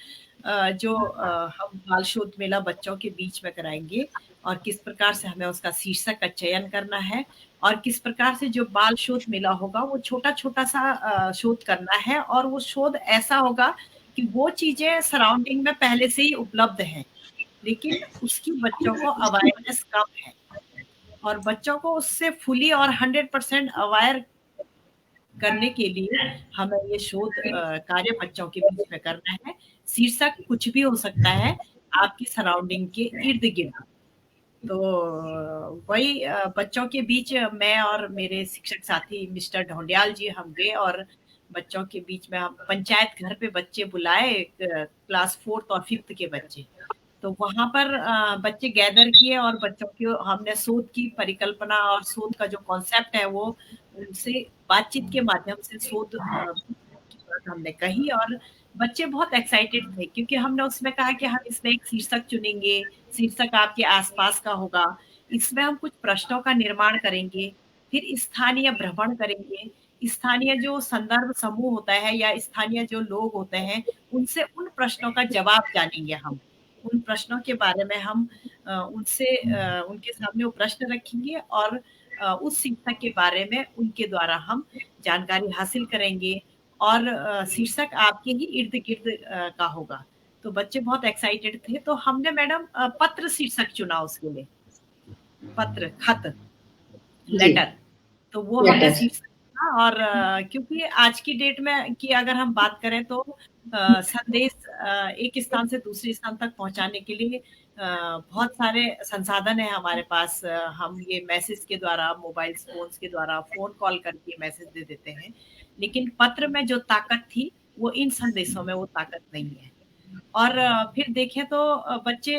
जो हम बाल शोध मेला बच्चों के बीच में कराएंगे और किस प्रकार से हमें उसका शीर्षक का चयन करना है और किस प्रकार से जो बाल शोध मेला होगा वो छोटा-छोटा सा शोध करना है और वो शोध ऐसा होगा कि वो चीजें सराउंडिंग में पहले से ही उपलब्ध हैं, लेकिन उसकी बच्चों को अवेयरनेस कम है और बच्चों को उससे फुली और 100% अवेयर करने के लिए हमें ये शोध कार्य बच्चों के बीच में करना है। शीर्षक कुछ भी हो सकता है आपकी सराउंडिंग के इर्द गिर्द। तो वही बच्चों के बीच मैं और मेरे शिक्षक साथी मिस्टर ढोंडियाल जी हम गए और बच्चों के बीच में हम पंचायत घर पे बच्चे बुलाए, क्लास 4th और 5th के बच्चे। तो वहां पर बच्चे गैदर किए और बच्चों को हमने शोध की परिकल्पना और शोध का जो कॉन्सेप्ट है वो उनसे बातचीत के माध्यम से शोध की बात हमने कही और बच्चे बहुत एक्साइटेड थे क्योंकि हमने उसमें कहा कि हम इसमें एक शीर्षक चुनेंगे, शीर्षक आपके आसपास का होगा, इसमें हम कुछ प्रश्नों का निर्माण करेंगे, फिर स्थानीय भ्रमण करेंगे, स्थानीय जो संदर्भ समूह होता है या स्थानीय जो लोग होते हैं उनसे उन प्रश्नों का जवाब जानेंगे हम। उन प्रश्नों के बारे में हम उनसे उनके सामने वो प्रश्न रखेंगे और उस शीर्षक के बारे में उनके द्वारा हम जानकारी हासिल करेंगे और शीर्षक आपके ही इर्द गिर्द का होगा। तो बच्चे बहुत एक्साइटेड थे। तो हमने मैडम पत्र शीर्षक चुना उसके लिए, पत्र, खत, लेटर। तो वो हमने शीर्षक चुना और क्योंकि आज की डेट में कि अगर हम बात करें तो संदेश एक स्थान से दूसरे स्थान तक पहुंचाने के लिए बहुत सारे संसाधन है हमारे पास। हम ये मैसेज के द्वारा, मोबाइल फोन्स के द्वारा, फोन कॉल करके मैसेज दे देते हैं, लेकिन पत्र में जो ताकत थी वो इन संदेशों में वो ताकत नहीं है। और फिर देखें तो बच्चे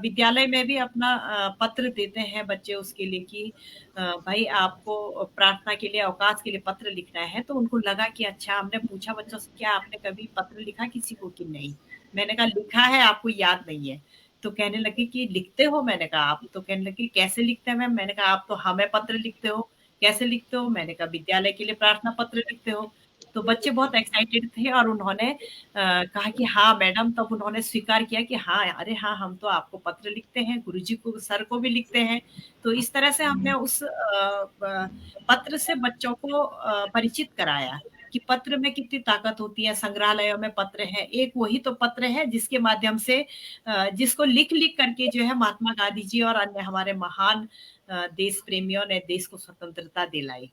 विद्यालय में भी अपना पत्र देते हैं बच्चे उसके लिए कि भाई आपको प्रार्थना के लिए, अवकाश के लिए पत्र लिखना है। तो उनको लगा कि अच्छा, हमने पूछा बच्चों से क्या आपने कभी पत्र लिखा किसी को कि नहीं। मैंने कहा लिखा है, आपको याद नहीं है। तो कहने लगे कि लिखते हो? मैंने कहा आप। तो कहने लगे कैसे लिखते हैं मैम? मैंने कहा आप तो हमें पत्र लिखते हो, कैसे लिखते हो? मैंने कहा विद्यालय के लिए प्रार्थना पत्र लिखते हो। तो बच्चे बहुत एक्साइटेड थे और उन्होंने कहा कि हाँ मैडम। तब उन्होंने स्वीकार किया कि हाँ, अरे हाँ, हम तो आपको पत्र लिखते हैं, गुरुजी को, सर को भी लिखते हैं। तो इस तरह से हमने उस पत्र से बच्चों को परिचित कराया कि पत्र में कितनी ताकत होती है। संग्रहालयों में पत्र है, एक वही तो पत्र है जिसके माध्यम से जिसको लिख लिख करके जो है महात्मा गांधी जी और अन्य हमारे महान देश प्रेमियों ने देश को स्वतंत्रता दिलाई।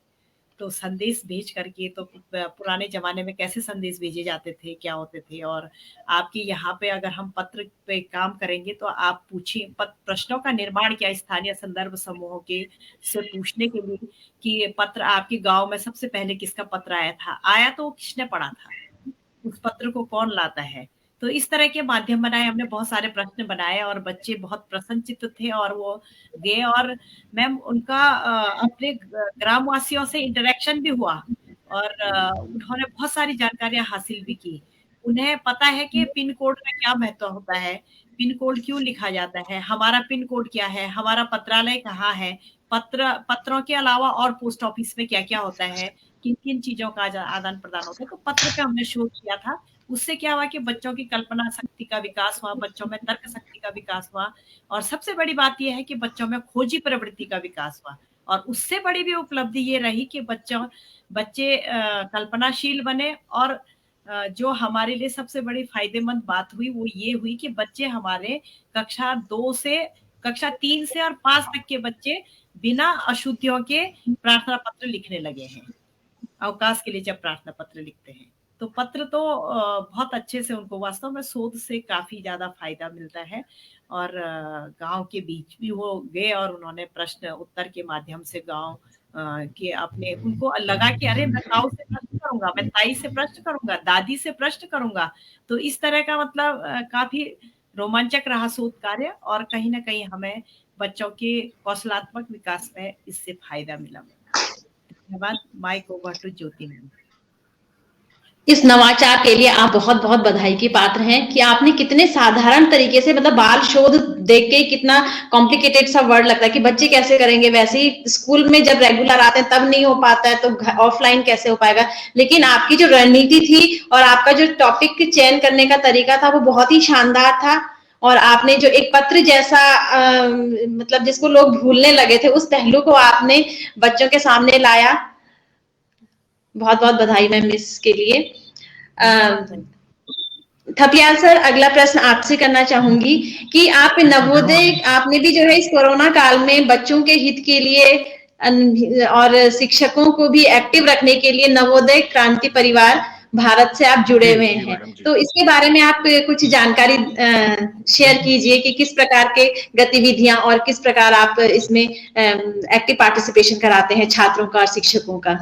तो संदेश भेज करके, तो पुराने जमाने में कैसे संदेश भेजे जाते थे, क्या होते थे। और आपके यहाँ पे अगर हम पत्र पे काम करेंगे तो आप पूछिए, प्रश्नों का निर्माण किया स्थानीय संदर्भ समूहों के से पूछने के लिए कि पत्र आपके गांव में सबसे पहले किसका पत्र आया तो किसने पढ़ा था, उस पत्र को कौन लाता है। तो इस तरह के माध्यम बनाए हमने, बहुत सारे प्रश्न बनाए और बच्चे बहुत प्रसन्नचित्त थे और वो गए। और मैम उनका अपने ग्रामवासियों से इंटरेक्शन भी हुआ और उन्होंने बहुत सारी जानकारियां हासिल भी की। उन्हें पता है कि पिन कोड में क्या महत्व होता है, पिन कोड क्यों लिखा जाता है, हमारा पिन कोड क्या है, हमारा पत्रालय कहाँ है, पत्रों के अलावा और पोस्ट ऑफिस में क्या क्या होता है, किन किन चीजों का आदान प्रदान होता है। तो पत्र पे हमने शोध किया था। उससे क्या हुआ कि बच्चों की कल्पना शक्ति का विकास हुआ, बच्चों में तर्क शक्ति का विकास हुआ और सबसे बड़ी बात यह है कि बच्चों में खोजी प्रवृत्ति का विकास हुआ। और उससे बड़ी भी उपलब्धि ये रही कि बच्चे कल्पनाशील बने। और जो हमारे लिए सबसे बड़ी फायदेमंद बात हुई वो ये हुई कि बच्चे हमारे कक्षा 2 से, कक्षा 3 से और 5 तक के बच्चे बिना अशुद्धियों के प्रार्थना पत्र लिखने लगे हैं, अवकाश के लिए जब प्रार्थना पत्र लिखते हैं। तो पत्र तो बहुत अच्छे से उनको, वास्तव में शोध से काफी ज्यादा फायदा मिलता है। और गांव के बीच भी वो गए और उन्होंने प्रश्न उत्तर के माध्यम से गांव के अपने, उनको लगा कि अरे मैं ताऊ से प्रश्न करूंगा, मैं ताई से प्रश्न करूंगा, दादी से प्रश्न करूंगा। तो इस तरह का मतलब काफी रोमांचक रहा शोध कार्य और कहीं ना कहीं हमें बच्चों के कौशलात्मक विकास में इससे फायदा मिला। धन्यवाद। Mike over to Jyoti ma'am. इस नवाचार के लिए आप बहुत बहुत बधाई की पात्र हैं कि आपने कितने साधारण तरीके से, मतलब बाल शोध देख के कितना कॉम्प्लिकेटेड सा वर्ड लगता है कि बच्चे कैसे करेंगे, वैसे ही स्कूल में जब रेगुलर आते हैं तब नहीं हो पाता है तो ऑफलाइन कैसे हो पाएगा। लेकिन आपकी जो रणनीति थी और आपका जो टॉपिक चयन करने का तरीका था वो बहुत ही शानदार था। और आपने जो एक पत्र जैसा मतलब जिसको लोग भूलने लगे थे, उस पहलू को आपने बच्चों के सामने लाया। बहुत बहुत बधाई मैम इसके लिए। थपियाल सर, अगला प्रश्न आपसे करना चाहूंगी कि आप नवोदय, आपने भी जो है इस कोरोना काल में बच्चों के हित के लिए और शिक्षकों को भी एक्टिव रखने के लिए नवोदय क्रांति परिवार भारत से आप जुड़े हुए हैं, तो इसके बारे में आप कुछ जानकारी शेयर कीजिए कि किस प्रकार के गतिविधियां और किस प्रकार आप इसमें एक्टिव पार्टिसिपेशन कराते हैं छात्रों का और शिक्षकों का।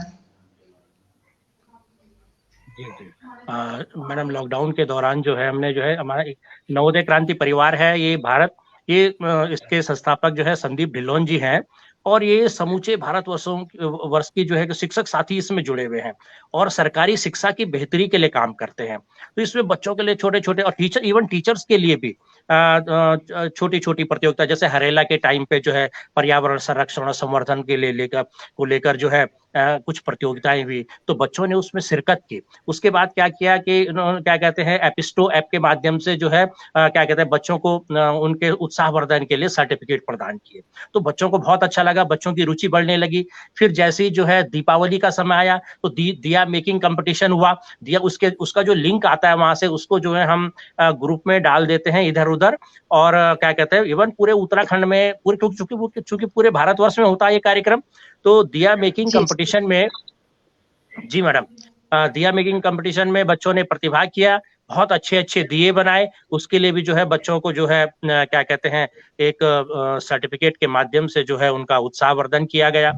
जी जी मैडम, लॉकडाउन के दौरान जो है हमने जो है हमारा एक नवोदय क्रांति परिवार है, ये इसके संस्थापक जो है संदीप ढिल्लोन जी हैं, और ये समूचे वर्ष की जो है शिक्षक साथी इसमें जुड़े हुए हैं और सरकारी शिक्षा की बेहतरी के लिए काम करते हैं। तो इसमें बच्चों के लिए छोटे छोटे और टीचर्स के लिए भी छोटी छोटी प्रतियोगिता, जैसे हरेला के टाइम पे जो है पर्यावरण संरक्षण और संवर्धन के लिए लेकर जो है कुछ प्रतियोगिताएं हुई, तो बच्चों ने उसमें शिरकत की। उसके बाद क्या किया कि क्या कहते हैं एपिस्टो ऐप के माध्यम से जो है क्या कहते हैं बच्चों को उनके उत्साहवर्धन के लिए सर्टिफिकेट प्रदान किए, तो बच्चों को बहुत अच्छा लगा, बच्चों की रुचि बढ़ने लगी। फिर जैसे ही जो है दीपावली का समय आया तो दिया मेकिंग कंपटीशन हुआ, उसका जो लिंक आता है वहां से उसको जो है हम ग्रुप में डाल देते हैं इधर उधर, और क्या कहते हैं इवन पूरे उत्तराखंड में चूंकि पूरे भारतवर्ष में होता है ये कार्यक्रम, तो दिया मेकिंग कंपटीशन में, जी मैडम, दिया मेकिंग कंपटीशन में बच्चों ने प्रतिभाग किया, बहुत अच्छे अच्छे दिए बनाए। उसके लिए भी जो है बच्चों को जो है क्या कहते हैं एक सर्टिफिकेट के माध्यम से जो है उनका उत्साहवर्धन किया गया।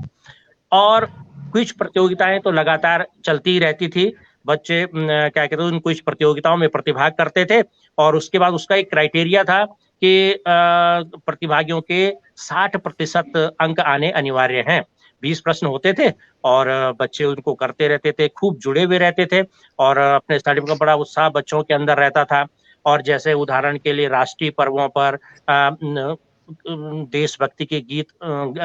और कुछ प्रतियोगिताएं तो लगातार चलती रहती थी, बच्चे क्या कहते हैं उन कुछ प्रतियोगिताओं में प्रतिभाग करते थे, और उसके बाद उसका एक क्राइटेरिया था कि प्रतिभागियों के 60% अंक आने अनिवार्य हैं। 20 प्रश्न होते थे और बच्चे उनको करते रहते थे, खूब जुड़े हुए रहते थे, और अपने स्टडी का बड़ा उत्साह बच्चों के अंदर रहता था। और जैसे उदाहरण के लिए राष्ट्रीय पर्वों पर देशभक्ति के गीत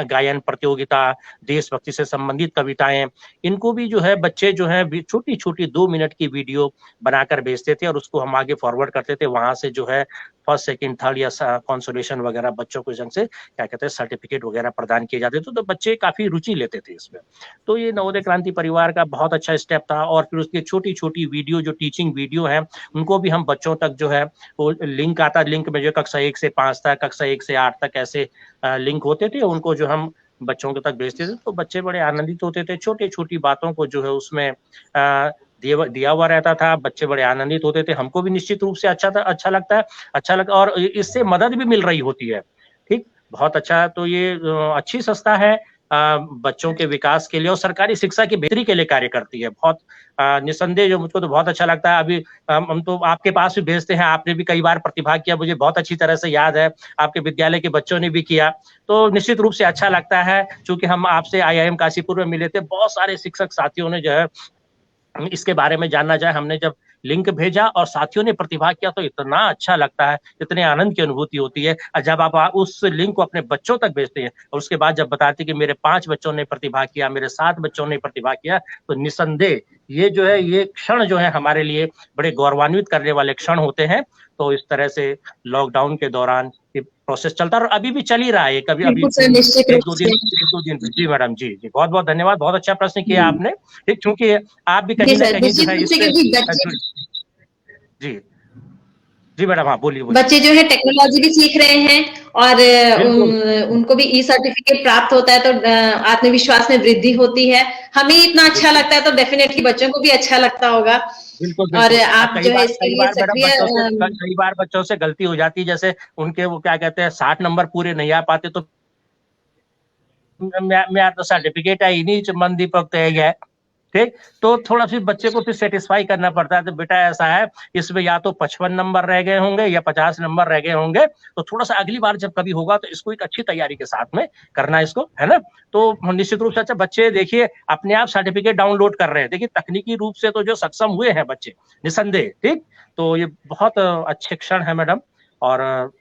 गायन प्रतियोगिता, देशभक्ति से संबंधित कविताएं, इनको भी जो है बच्चे जो है छोटी छोटी 2 मिनट की वीडियो बनाकर भेजते थे और उसको हम आगे फॉरवर्ड करते थे। वहां से जो है फर्स्ट सेकंड थर्ड या कंसोलेशन वगैरह बच्चों को जंग से क्या कहते हैं सर्टिफिकेट वगैरह प्रदान किए जाते थे, तो बच्चे काफी रुचि लेते थे इसमें। तो ये नवोदय क्रांति परिवार का बहुत अच्छा स्टेप था। और फिर उसकी छोटी छोटी वीडियो जो टीचिंग वीडियो है उनको भी हम बच्चों तक जो है वो लिंक आता, लिंक में जो कक्षा 1 से 5 तक, कक्षा 1 से 8 तक ऐसे लिंक होते थे, उनको जो हम बच्चों के तक भेजते थे, तो बच्चे बड़े आनंदित होते थे। छोटी छोटी बातों को जो है उसमें दिया हुआ रहता था, बच्चे बड़े आनंदित होते थे। हमको भी निश्चित रूप से अच्छा लगता, और इससे मदद भी मिल रही होती है। ठीक, बहुत अच्छा। तो ये अच्छी संस्था है, बच्चों के विकास के लिए और सरकारी शिक्षा की बेहतरी के लिए कार्य करती है। बहुत निसंदेह जो मुझको तो बहुत अच्छा लगता है। अभी हम तो आपके पास भी भेजते हैं, आपने भी कई बार प्रतिभाग किया, मुझे बहुत अच्छी तरह से याद है, आपके विद्यालय के बच्चों ने भी किया, तो निश्चित रूप से अच्छा लगता है। चूंकि हम आपसे IIM काशीपुर में मिले थे, बहुत सारे शिक्षक साथियों ने जो है इसके बारे में जानना चाहे, हमने जब लिंक भेजा और साथियों ने प्रतिभाग किया तो इतना अच्छा लगता है, इतने आनंद की अनुभूति होती है। और जब आप उस लिंक को अपने बच्चों तक भेजते हैं और उसके बाद जब बताते कि मेरे 5 बच्चों ने प्रतिभाग किया, मेरे 7 बच्चों ने प्रतिभाग किया, तो निसंदेह ये जो है ये क्षण जो है हमारे लिए बड़े गौरवान्वित करने वाले क्षण होते हैं। तो इस तरह से लॉकडाउन के दौरान ये प्रोसेस चलता है और अभी भी चल ही रहा है। कभी अभी 1-2 दिन। जी मैडम, जी जी, बहुत बहुत धन्यवाद, बहुत अच्छा प्रश्न किया आपने। ठीक, क्योंकि आप भी कहीं ना कहीं जो है जी मैडम, हाँ बोलिए। बच्चे जो है टेक्नोलॉजी भी सीख रहे हैं और उनको भी ई-सर्टिफिकेट प्राप्त होता है, तो आत्मविश्वास में वृद्धि होती है। हमें इतना अच्छा लगता है तो डेफिनेटली बच्चों को भी अच्छा लगता होगा। बिल्कुल। और आप जो है इसके लिए सक्रिय, कई बार बच्चों से गलती हो जाती है, जैसे उनके वो क्या कहते हैं 60 नंबर पूरे नहीं आ पाते, तो मैं तो सर्टिफिकेट है इन्हीं मन दीपक तय है। ठीक, तो थोड़ा फिर बच्चे को फिर सेटिस्फाई करना पड़ता है, तो बेटा ऐसा है इसमें या तो 55 नंबर रह गए होंगे या 50 नंबर रह गए होंगे, तो थोड़ा सा अगली बार जब कभी होगा तो इसको एक अच्छी तैयारी के साथ में करना है इसको, है ना। तो निश्चित रूप से अच्छा, बच्चे देखिए अपने आप सर्टिफिकेट डाउनलोड कर रहे हैं, देखिए तकनीकी रूप से तो जो सक्षम हुए हैं बच्चे निसंदेह। ठीक, तो ये बहुत अच्छे क्षण है मैडम, और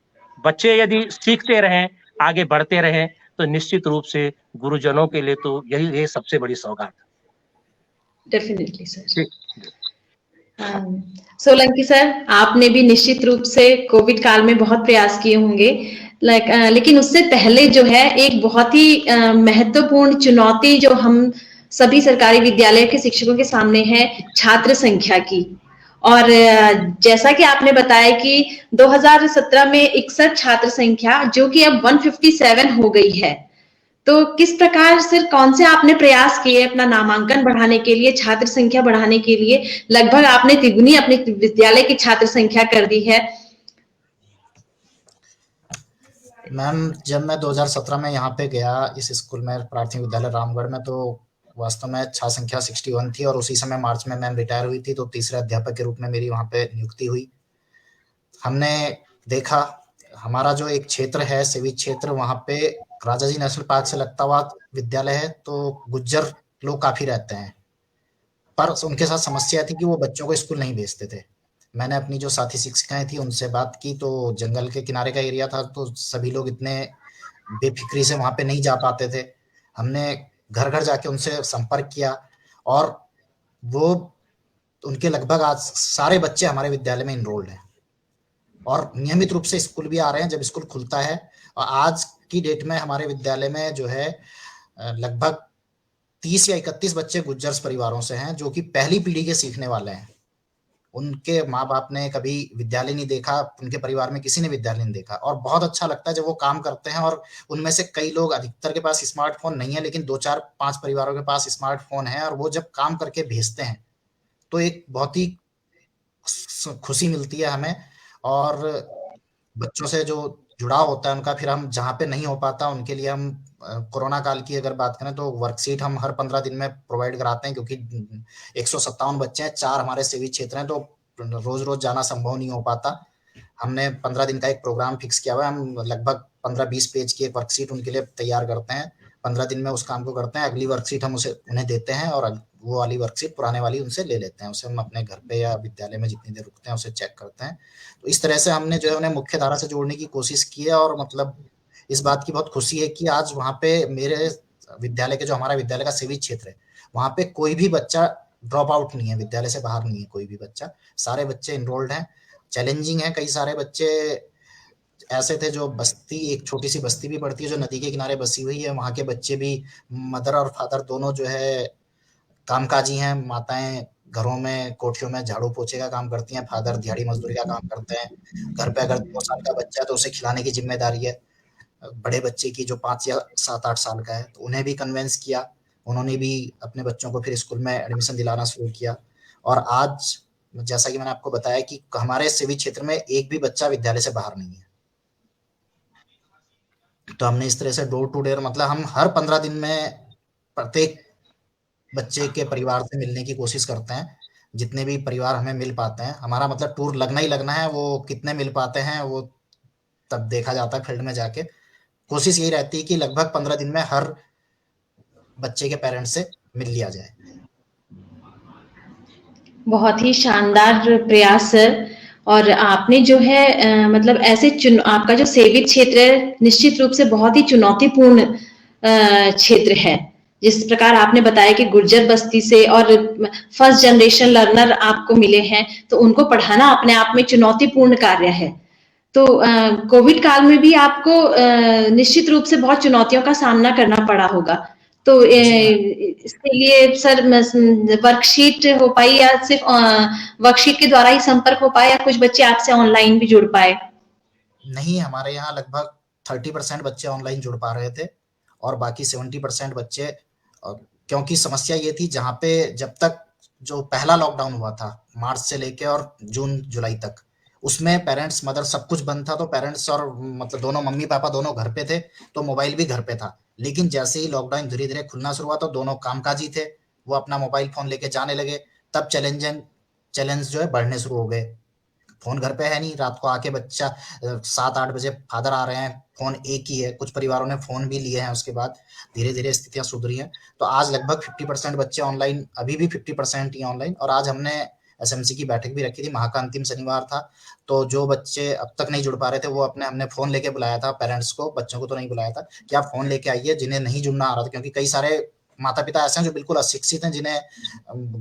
बच्चे यदि सीखते रहें, आगे बढ़ते रहें, तो निश्चित रूप से गुरुजनों के लिए तो यही सबसे बड़ी सौगात है। Definitely sir. सोलंकी सर, आपने भी निश्चित रूप से कोविड काल में बहुत प्रयास किए होंगे, लेकिन उससे पहले जो है एक बहुत ही महत्वपूर्ण चुनौती जो हम सभी सरकारी विद्यालय के शिक्षकों के सामने है, छात्र संख्या की। और जैसा कि आपने बताया कि 2017 में 61 छात्र संख्या जो कि अब 157 हो गई है, तो किस प्रकार सर कौन से आपने प्रयास किए अपना नामांकन बढ़ाने के लिए, छात्र संख्या बढ़ाने के लिए? लगभग आपने तिगुनी अपने विद्यालय की छात्र संख्या कर दी है। मैम, जब मैं 2017 में यहाँ पे गया इस स्कूल में, प्राथमिक विद्यालय रामगढ़ में, तो वास्तव में छात्र संख्या 61 थी और उसी समय मार्च में मैम रिटायर हुई थी, तो तीसरे अध्यापक के रूप में मेरी वहाँ पे नियुक्ति हुई। हमने देखा हमारा जो एक क्षेत्र है, सिविक क्षेत्र, वहाँ पे राजाजी नेशनल पार्क से लगता हुआ विद्यालय है, तो गुज्जर लोग काफी रहते हैं, पर उनके साथ समस्या थी कि वो बच्चों को स्कूल नहीं भेजते थे। मैंने अपनी जो साथी शिक्षिकाएं थी उनसे बात की, तो जंगल के किनारे का एरिया था, तो सभी लोग इतने बेफिक्री से वहां पे नहीं जा पाते थे। हमने घर घर जाके उनसे संपर्क किया और वो उनके लगभग आज सारे बच्चे हमारे विद्यालय में इनरोल्ड हैं और नियमित रूप से स्कूल भी आ रहे हैं जब स्कूल खुलता है। और आज की डेट में हमारे विद्यालय में जो है लगभग 30 या 31 बच्चे गुज्जर परिवारों से हैं, जो कि पहली पीढ़ी के सीखने वाले हैं। उनके माँ बाप ने कभी विद्यालय नहीं देखा, उनके परिवार में किसी ने विद्यालय नहीं देखा, और बहुत अच्छा लगता है जब वो काम करते हैं। और उनमें से कई लोग, अधिकतर के पास स्मार्टफोन नहीं है, लेकिन 2-4-5 परिवारों के पास स्मार्टफोन है, और वो जब काम करके भेजते हैं तो एक बहुत ही खुशी मिलती है हमें। और बच्चों से जो जुड़ाव होता है उनका, फिर हम जहाँ पे नहीं हो पाता उनके लिए हम कोरोना काल की अगर बात करें तो वर्कशीट हम हर 15 दिन में प्रोवाइड कराते हैं, क्योंकि 157 बच्चे हैं, 4 हमारे सिविक क्षेत्र हैं, तो रोज रोज जाना संभव नहीं हो पाता। हमने 15 दिन का एक प्रोग्राम फिक्स किया हुआ है। हम लगभग 15-20 पेज की एक वर्कशीट उनके लिए तैयार करते हैं, 15 दिन में उस काम को करते हैं। अगली वर्कशीट हम उन्हें देते हैं और वो वाली वर्कशीट पुराने वाली उनसे ले लेते हैं, उसे हम अपने घर पे या विद्यालय में जितनी देर रुकते हैं उसे चेक करते हैं। तो इस तरह से हमने जो है उन्हें मुख्य धारा से जोड़ने की कोशिश की है। और मतलब इस बात की बहुत खुशी है कि आज वहाँ पे मेरे विद्यालय के, जो हमारा विद्यालय का सिविक क्षेत्र है, वहाँ पे कोई भी बच्चा ड्रॉप आउट नहीं है, विद्यालय से बाहर नहीं है कोई भी बच्चा, सारे बच्चे इनरोल्ड हैं। चैलेंजिंग है, कई सारे बच्चे ऐसे थे जो बस्ती, एक छोटी सी बस्ती भी पड़ती है जो नदी के किनारे बसी हुई है, वहाँ के बच्चे भी, मदर और फादर दोनों जो है कामकाजी हैं। माताएं घरों में, कोठियों में झाड़ू पोछे का काम करती हैं, फादर दिहाड़ी मजदूरी का काम करते हैं। घर पे अगर 2 साल का बच्चा है तो उसे खिलाने की जिम्मेदारी है। बड़े बच्चे की जो 5 या 7-8 साल का है, तो उन्हें भी कन्विंस किया, उन्होंने भी अपने बच्चों को फिर स्कूल में एडमिशन दिलाना शुरू किया। और आज जैसा कि मैंने आपको बताया कि हमारे सिविक क्षेत्र में एक भी बच्चा विद्यालय से बाहर नहीं है। तो हमने इस तरह से डोर टू डोर, मतलब हम हर 15 दिन में प्रत्येक बच्चे के परिवार से मिलने की कोशिश करते हैं, जितने भी परिवार हमें मिल पाते हैं। हमारा मतलब टूर लगना ही लगना है, वो कितने मिल पाते हैं वो तब देखा जाता है फील्ड में जाके। कोशिश यही रहती है कि लगभग 15 दिन में हर बच्चे के पेरेंट्स से मिल लिया जाए। बहुत ही शानदार प्रयास सर। और आपने जो है मतलब ऐसे आपका जो सेविक क्षेत्र है निश्चित रूप से बहुत ही चुनौतीपूर्ण क्षेत्र है। जिस प्रकार आपने बताया कि गुर्जर बस्ती से और फर्स्ट जनरेशन लर्नर आपको मिले हैं, तो उनको पढ़ाना अपने आप में चुनौतीपूर्ण कार्य है। तो कोविड काल में भी आपको निश्चित रूप से बहुत चुनौतियों का सामना करना पड़ा होगा। तो इसके लिए सर वर्कशीट हो पाई या सिर्फ वर्कशीट के द्वारा ही संपर्क हो पाया, या कुछ बच्चे आपसे ऑनलाइन भी जुड़ पाए? नहीं, हमारे यहाँ लगभग 30% बच्चे ऑनलाइन जुड़ पा रहे थे और बाकी 70% बच्चे, क्योंकि समस्या ये थी जहाँ पे जब तक जो पहला लॉकडाउन हुआ था मार्च से लेके और जून जुलाई तक, उसमें पेरेंट्स मदर सब कुछ बंद था, तो पेरेंट्स और मतलब दोनों मम्मी पापा दोनों घर पे थे, तो मोबाइल भी घर पे था। लेकिन जैसे ही लॉकडाउन धीरे धीरे खुलना शुरू हुआ तो दोनों कामकाजी थे, वो अपना मोबाइल फोन लेके जाने लगे। तब चैलेंज जो है बढ़ने शुरू हो गए। फोन घर पे है नहीं, रात को आके बच्चा 7-8 बजे फादर आ रहे हैं, फोन एक ही है, कुछ परिवारों ने फोन भी लिए हैं। उसके बाद धीरे धीरे स्थितियां सुधरी हैं, तो आज लगभग 50% बच्चे ऑनलाइन, अभी भी 50% ही ऑनलाइन। और आज हमने एसएमसी की बैठक भी रखी थी, माह का अंतिम शनिवार था, तो जो बच्चे अब तक नहीं जुड़ पा रहे थे वो हमने फोन लेके बुलाया था, पेरेंट्स को, बच्चों को तो नहीं बुलाया था, कि आप फोन लेके आइए जिन्हें नहीं जुड़ना आ रहा था। क्योंकि कई सारे माता पिता ऐसे हैं जो बिल्कुल अशिक्षित हैं, जिन्हें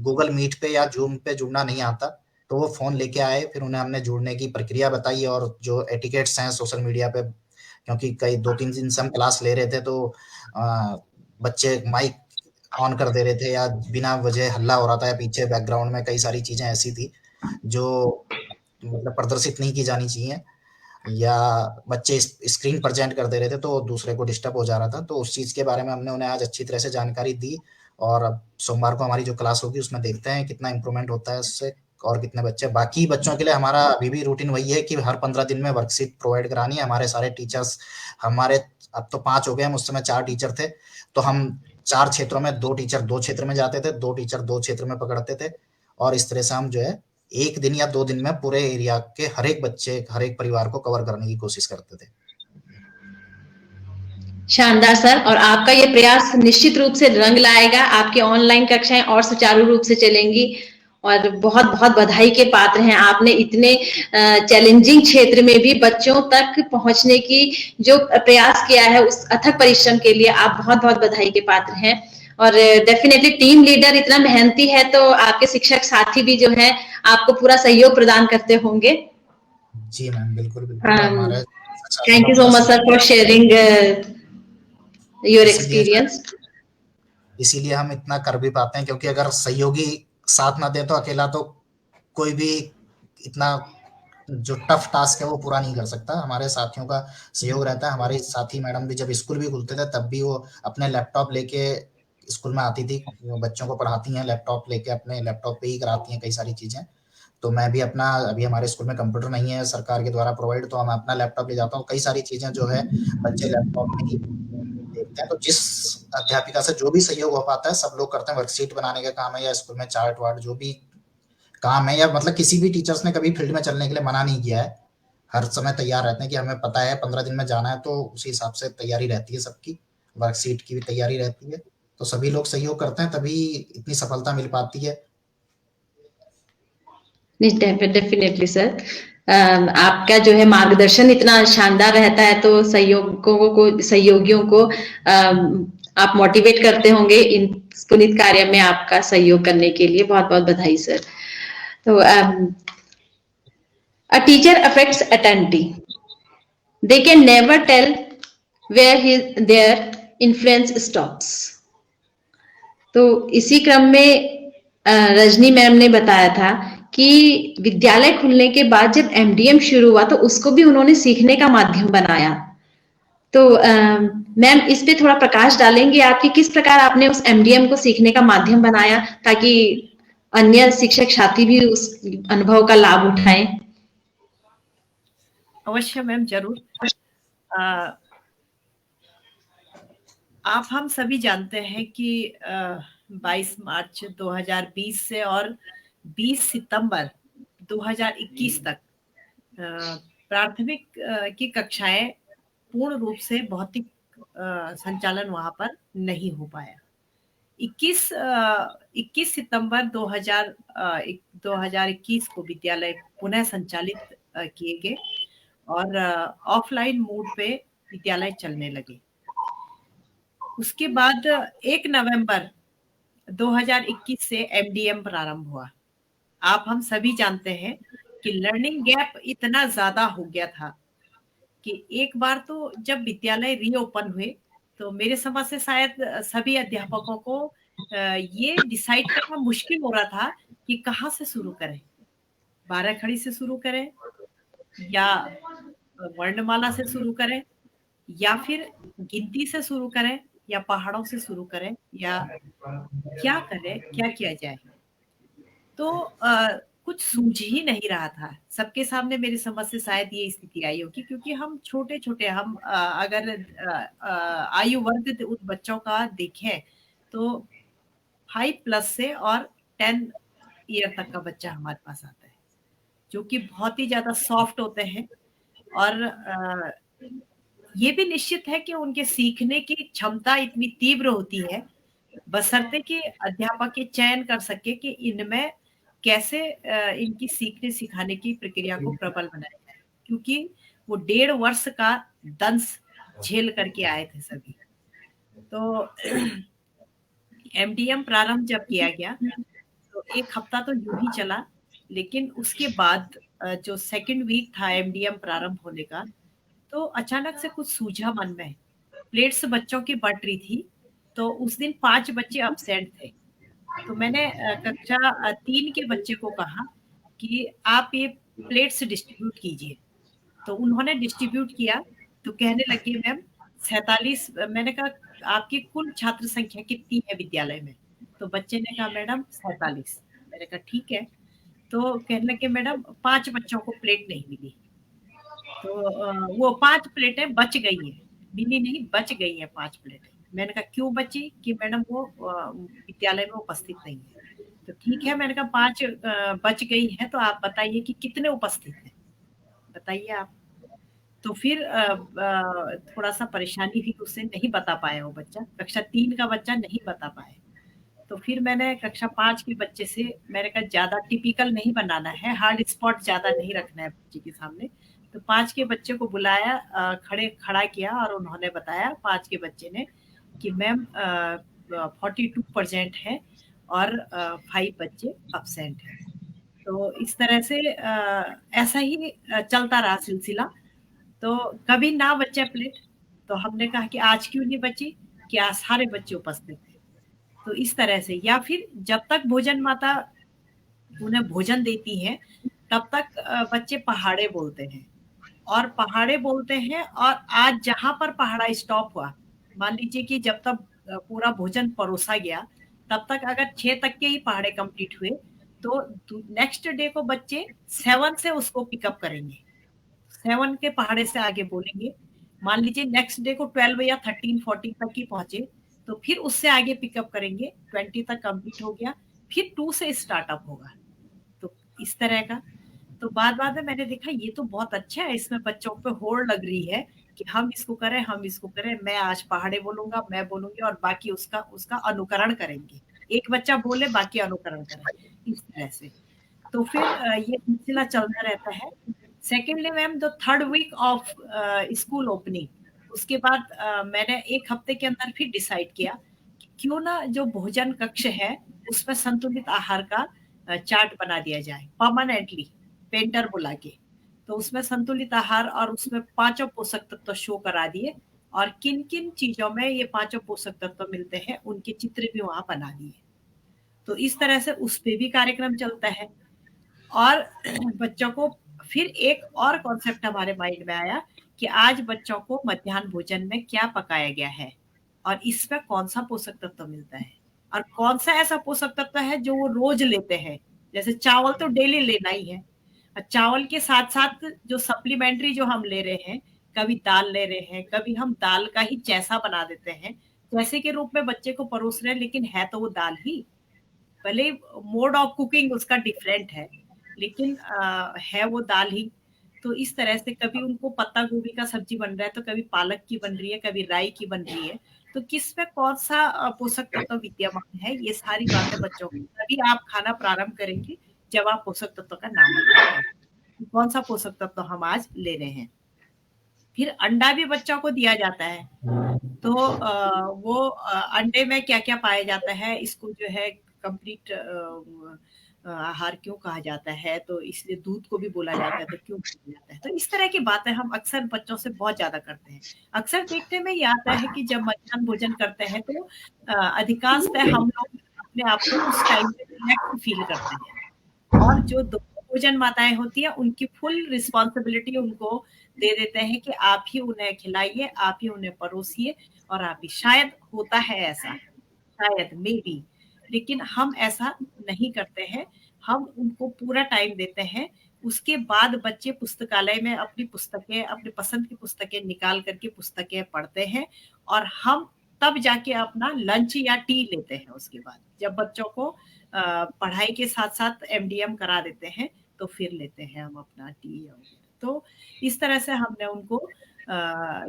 गूगल मीट पे या जूम पे जुड़ना नहीं आता, तो वो फोन लेके आए, फिर उन्हें हमने जुड़ने की प्रक्रिया बताई और जो एटिकेट्स हैं सोशल मीडिया पे, क्योंकि कई 2-3 दिन से हम क्लास ले रहे थे, तो बच्चे माइक ऑन कर दे रहे थे या बिना वजह हल्ला हो रहा था, या पीछे बैकग्राउंड में कई सारी चीजें ऐसी थी जो मतलब प्रदर्शित नहीं की जानी चाहिए। या बच्चे स्क्रीन प्रेजेंट कर दे रहे थे तो दूसरे को डिस्टर्ब हो जा रहा था। तो उस चीज़ के बारे में हमने उन्हें आज अच्छी तरह से जानकारी दी और अब सोमवार को हमारी जो क्लास होगी उसमें देखते हैं कितना इम्प्रूवमेंट होता है उससे और कितने बच्चे। बाकी बच्चों के लिए हमारा अभी भी रूटीन वही है कि हर 15 दिन में वर्कशीट प्रोवाइड करानी है। हमारे सारे टीचर्स हमारे अब तो 5 हो गए हम, उस समय 4 टीचर थे। तो हम 4 क्षेत्रों में 2 टीचर 2 क्षेत्र में जाते थे, 2 टीचर 2 क्षेत्र में पकड़ते थे और इस तरह से हम जो है 1 दिन या 2 दिन में पूरे एरिया के हर एक बच्चे, हर एक परिवार को कवर करने की कोशिश करते थे। शानदार सर, और आपका ये प्रयास निश्चित रूप से रंग लाएगा। आपकी ऑनलाइन कक्षाएं और सुचारू रूप से चलेंगी और बहुत बहुत बधाई के पात्र हैं। आपने इतने चैलेंजिंग क्षेत्र में भी बच्चों तक पहुंचने की जो प्रयास किया है, उस अथक परिश्रम के लिए आप बहुत बहुत बधाई के पात्र हैं। और डेफिनेटली टीम लीडर इतना मेहनती है तो आपके शिक्षक साथी भी जो है आपको पूरा सहयोग प्रदान करते होंगे। जी मैम, बिल्कुल बिल्कुल। हमारे thank you so much sir for sharing your experience. इसीलिए हम इतना कर भी पाते हैं, क्योंकि अगर सहयोगी साथ ना दे तो अकेला तो कोई भी इतना जो टफ टास्क है वो पूरा नहीं कर सकता। हमारे साथियों का सहयोग रहता है। हमारे साथी मैडम भी जब स्कूल भी खुलते थे तब भी वो अपने लैपटॉप लेके स्कूल में आती थी, बच्चों को पढ़ाती हैं लैपटॉप लेके, अपने लैपटॉप पे ही कराती हैं कई सारी चीजें। तो मैं भी अपना, अभी हमारे स्कूल में कंप्यूटर नहीं है सरकार के द्वारा प्रोवाइड, तो मैं अपना लैपटॉप ले जाता हूँ। कई सारी चीजें जो है बच्चे लैपटॉप में ही देखते हैं। तो जिस अध्यापिका से जो भी सहयोग हो पाता है सब लोग करते हैं। वर्कशीट बनाने का काम है या स्कूल में चार्ट वार्ट जो भी काम है, या मतलब किसी भी टीचर्स ने कभी फील्ड में चलने के लिए मना नहीं किया है। हर समय तैयार रहते हैं कि हमें पता है 15 दिन में जाना है, तो उसी हिसाब से तैयारी रहती है सबकी। वर्कशीट की भी तैयारी रहती है, तो सभी लोग सहयोग करते हैं तभी इतनी सफलता मिल पाती है। डेफिनेटली सर, आपका जो है मार्गदर्शन इतना शानदार रहता है तो सहयोगियों को आप मोटिवेट करते होंगे इन पुनीत कार्य में आपका सहयोग करने के लिए। बहुत बहुत बधाई सर। तो a teacher affects attendee. They can never tell where their influence stops. तो इसी क्रम में रजनी मैम ने बताया था कि विद्यालय खुलने के बाद जब एमडीएम शुरू हुआ तो उसको भी उन्होंने सीखने का माध्यम बनाया। तो मैम इस पे थोड़ा प्रकाश डालेंगे आप कि किस प्रकार आपने उस एमडीएम को सीखने का माध्यम बनाया ताकि अन्य शिक्षक साथी भी उस अनुभव का लाभ उठाएं। अवश्य मैम, जरूर। आप हम सभी जानते हैं कि 22 मार्च 2020 से और 20 सितंबर 2021 तक प्राथमिक की कक्षाएं पूर्ण रूप से भौतिक संचालन वहां पर नहीं हो पाया। 21 सितंबर 2021 को विद्यालय पुनः संचालित किए गए और ऑफलाइन मोड पे विद्यालय चलने लगे। उसके बाद 1 नवंबर 2021 से एमडीएम प्रारंभ हुआ। आप हम सभी जानते हैं कि लर्निंग गैप इतना ज्यादा हो गया था कि एक बार तो जब विद्यालय रीओपन हुए तो मेरे समझ से शायद सभी अध्यापकों को ये डिसाइड करना मुश्किल हो रहा था कि कहाँ से शुरू करें, 12 खड़ी से शुरू करें या वर्णमाला से शुरू करें या फिर गिनती से शुरू करें या पहाड़ों से शुरू करें या क्या करें, क्या किया जाए। तो कुछ सूझ ही नहीं रहा था। सबके सामने मेरी समझ से शायद ये स्थिति आई होगी क्योंकि हम छोटे-छोटे हम अगर आयु वर्ग उन बच्चों का देखें तो 5+ से और 10 ईयर तक का बच्चा हमारे पास आता है, जो कि बहुत ही ज़्यादा सॉफ्ट होते हैं और ये भी निश्चित है कि उनके सीखने की क्षमता इतनी तीव्र होती है, बशर्ते कि अध्यापक ये चयन कर सके कि इनमें कैसे इनकी सीखने सिखाने की प्रक्रिया को प्रबल बनाया जाए, क्योंकि वो 1.5 वर्ष का दंश झेल करके आए थे सभी। तो एमडीएम प्रारंभ जब किया गया तो 1 हफ्ता तो यूं ही चला, लेकिन उसके बाद जो सेकंड वीक था एमडीएम प्रारंभ होने का, तो अचानक से कुछ सूझा मन में। प्लेट्स बच्चों की बढ़ रही थी, तो उस दिन 5 बच्चे अब्सेंट थे। तो मैंने कक्षा 3 के बच्चे को कहा कि आप ये प्लेट्स डिस्ट्रीब्यूट कीजिए। तो उन्होंने डिस्ट्रीब्यूट किया, तो कहने लगे मैम 47। मैंने कहा आपकी कुल छात्र संख्या कितनी है विद्यालय में? तो बच्चे ने कहा मैडम 47। मैंने कहा ठीक है। तो कहने लगे मैडम 5 बच्चों को प्लेट नहीं मिली। तो वो 5 प्लेटें बच गई हैं, मिली नहीं, बच गई हैं 5 प्लेटें। मैंने कहा क्यों बची? कि मैडम वो विद्यालय में उपस्थित नहीं है। तो ठीक है, मैंने कहा 5 बच गई हैं, तो आप बताइए कि कितने उपस्थित हैं, बताइए आप। तो फिर थोड़ा सा परेशानी हुई, उससे नहीं बता पाया वो बच्चा, कक्षा 3 का बच्चा नहीं बता पाया। तो फिर मैंने कक्षा 5 के बच्चे से मैंने कहा ज्यादा टिपिकल नहीं बनाना है, हार्ड स्पॉट ज्यादा नहीं रखना है बच्चे के सामने। तो 5 के बच्चे को बुलाया, खड़ा किया और उन्होंने बताया 5 के बच्चे ने कि मैम 42% है और 5 बच्चे अब्सेंट हैं। तो इस तरह से ऐसा ही चलता रहा सिलसिला। तो कभी ना बचे प्लेट, तो हमने कहा कि आज क्यों नहीं बची, कि आज सारे बच्चे उपस्थित थे। तो इस तरह से, या फिर जब तक भोजन माता उन्हें भोजन देती है तब तक बच्चे पहाड़े बोलते हैं, और पहाड़े बोलते हैं। और आज जहां पर पहाड़ा स्टॉप हुआ, मान लीजिए कि जब तक पूरा भोजन परोसा गया तब तक अगर 6 तक के ही पहाड़े कंप्लीट हुए, तो नेक्स्ट डे को बच्चे 7 से उसको पिकअप करेंगे, 7 के पहाड़े से आगे बोलेंगे। मान लीजिए नेक्स्ट डे को 12 या 13, 14 तक ही पहुंचे, तो फिर उससे आगे पिकअप करेंगे, 20 तक कंप्लीट हो गया, फिर 2 से स्टार्टअप होगा। तो इस तरह का। तो बाद में मैंने देखा ये तो बहुत अच्छा है, इसमें बच्चों पे होड़ लग रही है कि हम इसको करें, हम इसको करें, मैं आज पहाड़े बोलूंगा, मैं बोलूंगी, और बाकी उसका अनुकरण करेंगे। एक बच्चा बोले, बाकी अनुकरण करें, इस तरह से। तो फिर ये सिलसिला चलता रहता है। Secondly ma'am, the 3rd week of school opening, उसके बाद मैंने 1 हफ्ते के अंदर फिर डिसाइड किया कि क्यों ना जो भोजन कक्ष है उसमें संतुलित आहार का चार्ट बना दिया जाए परमानेंटली, पेंटर बुला के। तो उसमें संतुलित आहार और उसमें 5 पोषक तत्व शो करा दिए, और किन किन चीजों में ये 5 पोषक तत्व मिलते हैं उनके चित्र भी वहां बना दिए। तो इस तरह से उस पे भी कार्यक्रम चलता है। और बच्चों को फिर एक और कॉन्सेप्ट हमारे माइंड में आया कि आज बच्चों को मध्याह्न भोजन में क्या पकाया गया है, और इसमें कौन सा पोषक तत्व मिलता है, और कौन सा ऐसा पोषक तत्व है जो वो रोज लेते हैं। जैसे चावल तो डेली लेना ही है, चावल के साथ साथ जो सप्लीमेंट्री जो हम ले रहे हैं, कभी दाल ले रहे हैं, कभी हम दाल का ही जैसा बना देते हैं, जैसे के रूप में बच्चे को परोस रहे हैं, लेकिन है तो वो दाल ही, भले मोड ऑफ कुकिंग उसका डिफरेंट है, लेकिन है वो दाल ही। तो इस तरह से कभी उनको पत्ता गोभी का सब्जी बन रहा है, तो कभी पालक की बन रही है, कभी राई की बन रही है। तो किस में कौन सा पोषक तत्व विद्यमान है, ये सारी बातें बच्चों को तभी आप खाना प्रारंभ करेंगे जब आप पोषक तत्व का नाम बताएंगे, कौन सा पोषक तत्व हम आज ले रहे हैं। फिर अंडा भी बच्चों को दिया जाता है, तो वो अंडे में क्या क्या पाया जाता है, इसको जो है कंप्लीट आहार क्यों कहा जाता है, तो इसलिए दूध को भी बोला जाता है, तो क्यों बोला जाता है। तो इस तरह की बातें हम अक्सर बच्चों से बहुत ज्यादा करते हैं। अक्सर देखने में ये आता है कि जब मध्याह्न भोजन करते हैं तो अधिकांशतः हम लोग अपने आप को उस टाइम पे रिलैक्स फील करते हैं, और जो भोजन माताएं होती है उनकी फुल रिस्पॉन्सिबिलिटी उनको दे देते हैं कि आप ही उन्हें खिलाइए, आप ही उन्हें परोसिए, और आप ही। शायद होता है ऐसा, शायद मे बी, लेकिन हम ऐसा नहीं करते हैं। हम उनको पूरा टाइम देते हैं। उसके बाद बच्चे पुस्तकालय में अपनी पुस्तकें, अपनी पसंद की पुस्तकें निकाल करके पुस्तकें पढ़ते हैं, और हम तब जाके अपना लंच या टी लेते हैं। उसके बाद जब बच्चों को पढ़ाई के साथ साथ MDM करा देते हैं, तो फिर लेते हैं हम अपना टी। तो इस तरह से हमने उनको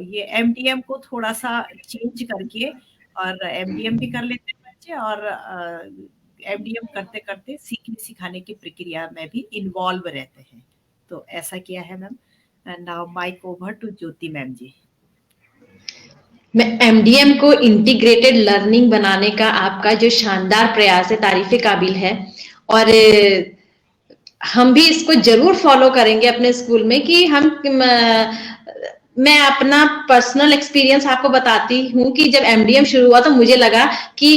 ये MDM को थोड़ा सा चेंज करके, और MDM भी कर लेते हैं बच्चे, और MDM करते करते सीखने सिखाने की प्रक्रिया में भी इन्वॉल्व रहते हैं। तो ऐसा किया है ma'am. Now mike over to Jyoti ma'am ji. MDM को इंटीग्रेटेड लर्निंग बनाने का आपका जो शानदार प्रयास है, तारीफे काबिल है, और हम भी इसको जरूर फॉलो करेंगे अपने स्कूल में, कि हम मैं अपना पर्सनल एक्सपीरियंस आपको बताती हूँ कि जब एमडीएम शुरू हुआ तो मुझे लगा कि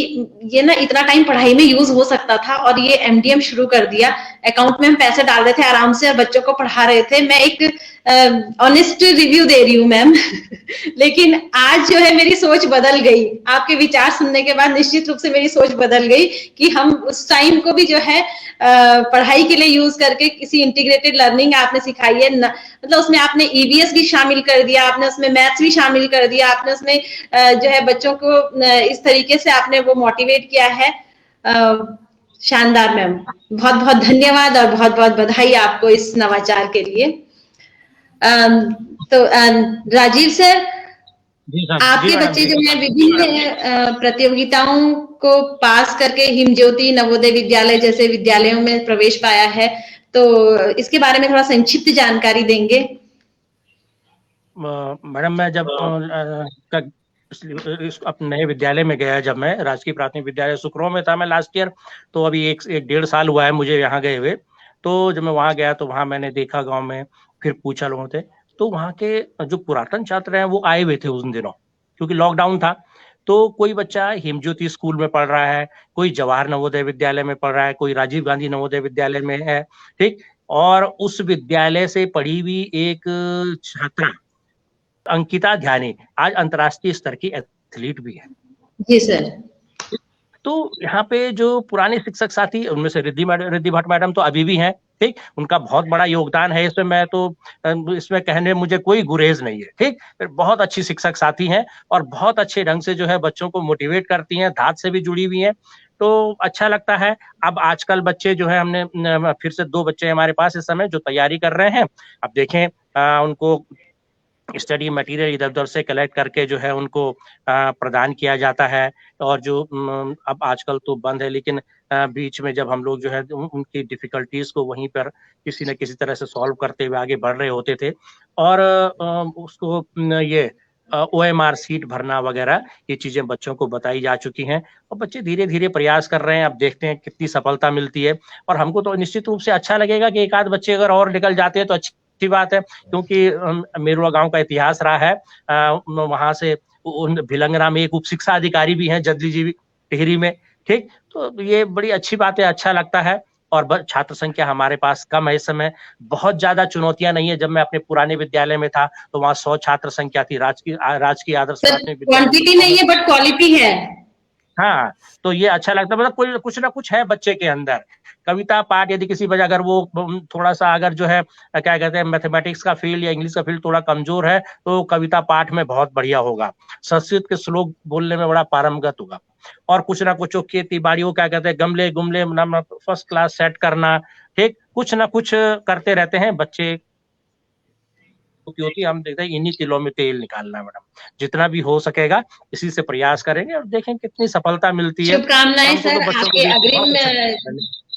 ये ना इतना टाइम पढ़ाई में यूज हो सकता था, और ये एमडीएम शुरू कर दिया, अकाउंट में हम पैसे डाल रहे थे आराम से और बच्चों को पढ़ा रहे थे। मैं एक ऑनेस्ट रिव्यू दे रही हूँ मैम। लेकिन आज जो है मेरी सोच बदल गई, आपके विचार सुनने के बाद निश्चित रूप से मेरी सोच बदल गई कि हम उस टाइम को भी जो है पढ़ाई के लिए यूज करके किसी इंटीग्रेटेड लर्निंग आपने सिखाई है, मतलब उसमें आपने ईवीएस भी शामिल कर दिया, आपने उसमें मैथ्स भी शामिल कर दिया, आपने उसमें जो है बच्चों को इस तरीके से आपने वो मोटिवेट किया है। शानदार मैम, बहुत बहुत धन्यवाद और बहुत बहुत बधाई आपको इस नवाचार के लिए। तो राजीव सर, आपके बच्चे जो है विभिन्न प्रतियोगिताओं को पास करके हिमज्योति नवोदय विद्यालय जैसे विद्यालयों में प्रवेश पाया है, तो इसके बारे में थोड़ा संक्षिप्त जानकारी देंगे। मैडम, मैं जब अपने नए विद्यालय में गया, जब मैं राजकीय प्राथमिक विद्यालय सुखरो में था मैं लास्ट ईयर, तो अभी एक डेढ़ साल हुआ है मुझे यहाँ गए हुए। तो जब मैं वहाँ गया तो वहाँ मैंने देखा गांव में, फिर पूछा लोगों से, तो वहाँ के जो पुरातन छात्र हैं वो आए हुए थे उन दिनों, क्योंकि लॉकडाउन था। तो कोई बच्चा हिमज्योति स्कूल में पढ़ रहा है, कोई जवाहर नवोदय विद्यालय में पढ़ रहा है, कोई राजीव गांधी नवोदय विद्यालय में है, ठीक। और उस विद्यालय से पढ़ी हुई एक छात्रा अंकिता ध्यानी आज अंतर्राष्ट्रीय स्तर की एथलीट भी है। जी सर। तो यहाँ पे जो पुराने शिक्षक साथी, उनमें से रिद्धि भट्ट मैडम तो अभी भी हैं, ठीक। उनका बहुत बड़ा योगदान है इसमें, मैं तो इसमें कहने मुझे कोई गुरेज नहीं है, ठीक। बहुत अच्छी शिक्षक साथी हैं और बहुत अच्छे ढंग से जो है बच्चों को मोटिवेट करती हैं, धात से भी जुड़ी हुई हैं, तो अच्छा लगता है। अब आजकल बच्चे जो है, हमने फिर से 2 बच्चे हमारे पास इस समय जो तैयारी कर रहे हैं। अब देखें उनको स्टडी मटेरियल इधर उधर से कलेक्ट करके जो है उनको प्रदान किया जाता है, और जो अब आजकल तो बंद है, लेकिन बीच में जब हम लोग जो है उनकी डिफिकल्टीज को वहीं पर किसी न किसी तरह से सॉल्व करते हुए आगे बढ़ रहे होते थे। और उसको ये OMR सीट भरना वगैरह ये चीजें बच्चों को बताई जा चुकी हैं, और बच्चे धीरे धीरे प्रयास कर रहे हैं। अब देखते हैं कितनी सफलता मिलती है, और हमको तो निश्चित रूप से अच्छा लगेगा कि एक आध बच्चे अगर और निकल जाते हैं तो अच्छी बात है, क्योंकि मेरुआ गांव का इतिहास रहा है। वहां से भिलंगरा में एक उप शिक्षा अधिकारी भी हैं, जदली जी टिहरी में, ठीक। तो ये बड़ी अच्छी बात है, अच्छा लगता है। और छात्र संख्या हमारे पास कम है इस समय, बहुत ज्यादा चुनौतियां नहीं है। जब मैं अपने पुराने विद्यालय में था तो वहाँ 100 छात्र संख्या थी, राजकीय आदर्श प्राथमिक विद्यालय। क्वांटिटी नहीं है बट क्वालिटी है। हाँ, तो ये अच्छा लगता है, मतलब कोई कुछ ना कुछ है बच्चे के अंदर। कविता पाठ, यदि किसी वजह अगर वो थोड़ा सा अगर जो है क्या कहते हैं मैथमेटिक्स का फील्ड या इंग्लिश का फील्ड थोड़ा कमजोर है, तो कविता पाठ में बहुत बढ़िया होगा, संस्कृत के श्लोक बोलने में बड़ा पारंगत होगा, और कुछ ना कुछ खेती बाड़ी वो क्या कहते हैं गमले गुमले फर्स्ट क्लास सेट करना, ठीक। कुछ ना कुछ करते रहते हैं बच्चे। होती हम देखते हैं इन्हीं तिलों में तेल निकालना है मैडम, जितना भी हो सकेगा इसी से प्रयास करेंगे और देखें कितनी सफलता मिलती है। शुभकामनाएं सर, आपके अग्रिम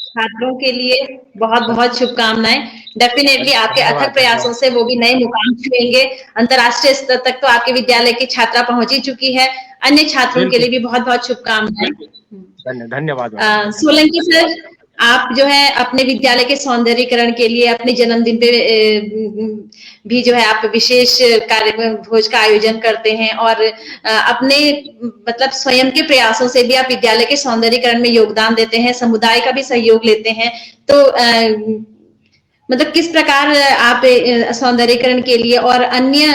छात्रों के लिए बहुत बहुत शुभकामनाएं। डेफिनेटली आपके अथक प्रयासों से वो भी नए मुकाम छुएंगे, अंतर्राष्ट्रीय स्तर तक तो आपके विद्यालय की छात्रा पहुंच ही चुकी है। अन्य छात्रों के लिए भी बहुत बहुत शुभकामनाएं। धन्यवाद। सोलंकी सर, आप जो है अपने विद्यालय के सौंदर्यीकरण के लिए अपने जन्मदिन पे भी जो है आप विशेष कार्यक्रम भोज का आयोजन करते हैं, और अपने मतलब स्वयं के प्रयासों से भी आप विद्यालय के सौंदर्यीकरण में योगदान देते हैं, समुदाय का भी सहयोग लेते हैं। तो मतलब किस प्रकार आप सौंदर्यीकरण के लिए और अन्य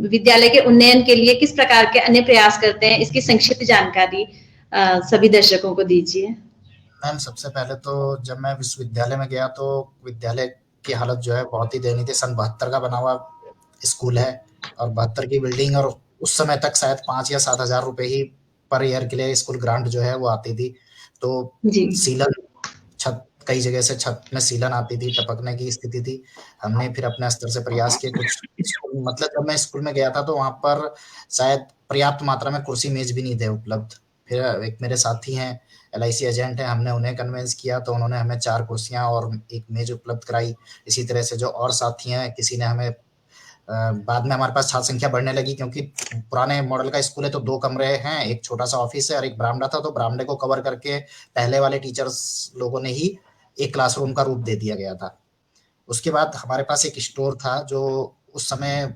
विद्यालय के उन्नयन के लिए किस प्रकार के अन्य प्रयास करते हैं, इसकी संक्षिप्त जानकारी सभी दर्शकों को दीजिए। मैम, सबसे पहले तो जब मैं विश्वविद्यालय में गया तो विद्यालय की हालत जो है बहुत ही दयनीय थी। सन 72 का बना हुआ स्कूल है और 72 की बिल्डिंग, और उस समय तक शायद 5 या 7 हजार रुपए ही पर ईयर के लिए स्कूल ग्रांट जो है वो आती थी। तो सीलन छत, कई जगह से छत में सीलन आती थी, टपकने की स्थिति थी। हमने फिर अपने स्तर से प्रयास किए कुछ, मतलब जब मैं स्कूल में गया था तो वहां पर शायद पर्याप्त मात्रा में कुर्सी मेज भी नहीं थे उपलब्ध। फिर एक मेरे साथी हैं LIC एजेंट है, हमने उन्हें कन्विंस किया तो उन्होंने हमें 4 कुर्सियां और एक मेज उपलब्ध कराई। इसी तरह से जो और साथी हैं, किसी ने हमें बाद में हमारे पास छात्र संख्या बढ़ने लगी क्योंकि पुराने मॉडल का स्कूल है तो 2 कमरे हैं, एक छोटा सा ऑफिस है और एक बरामदा था। तो बरामदे को कवर करके पहले वाले टीचर्स लोगों ने ही एक क्लासरूम का रूप दे दिया गया था। उसके बाद हमारे पास एक स्टोर था जो उस समय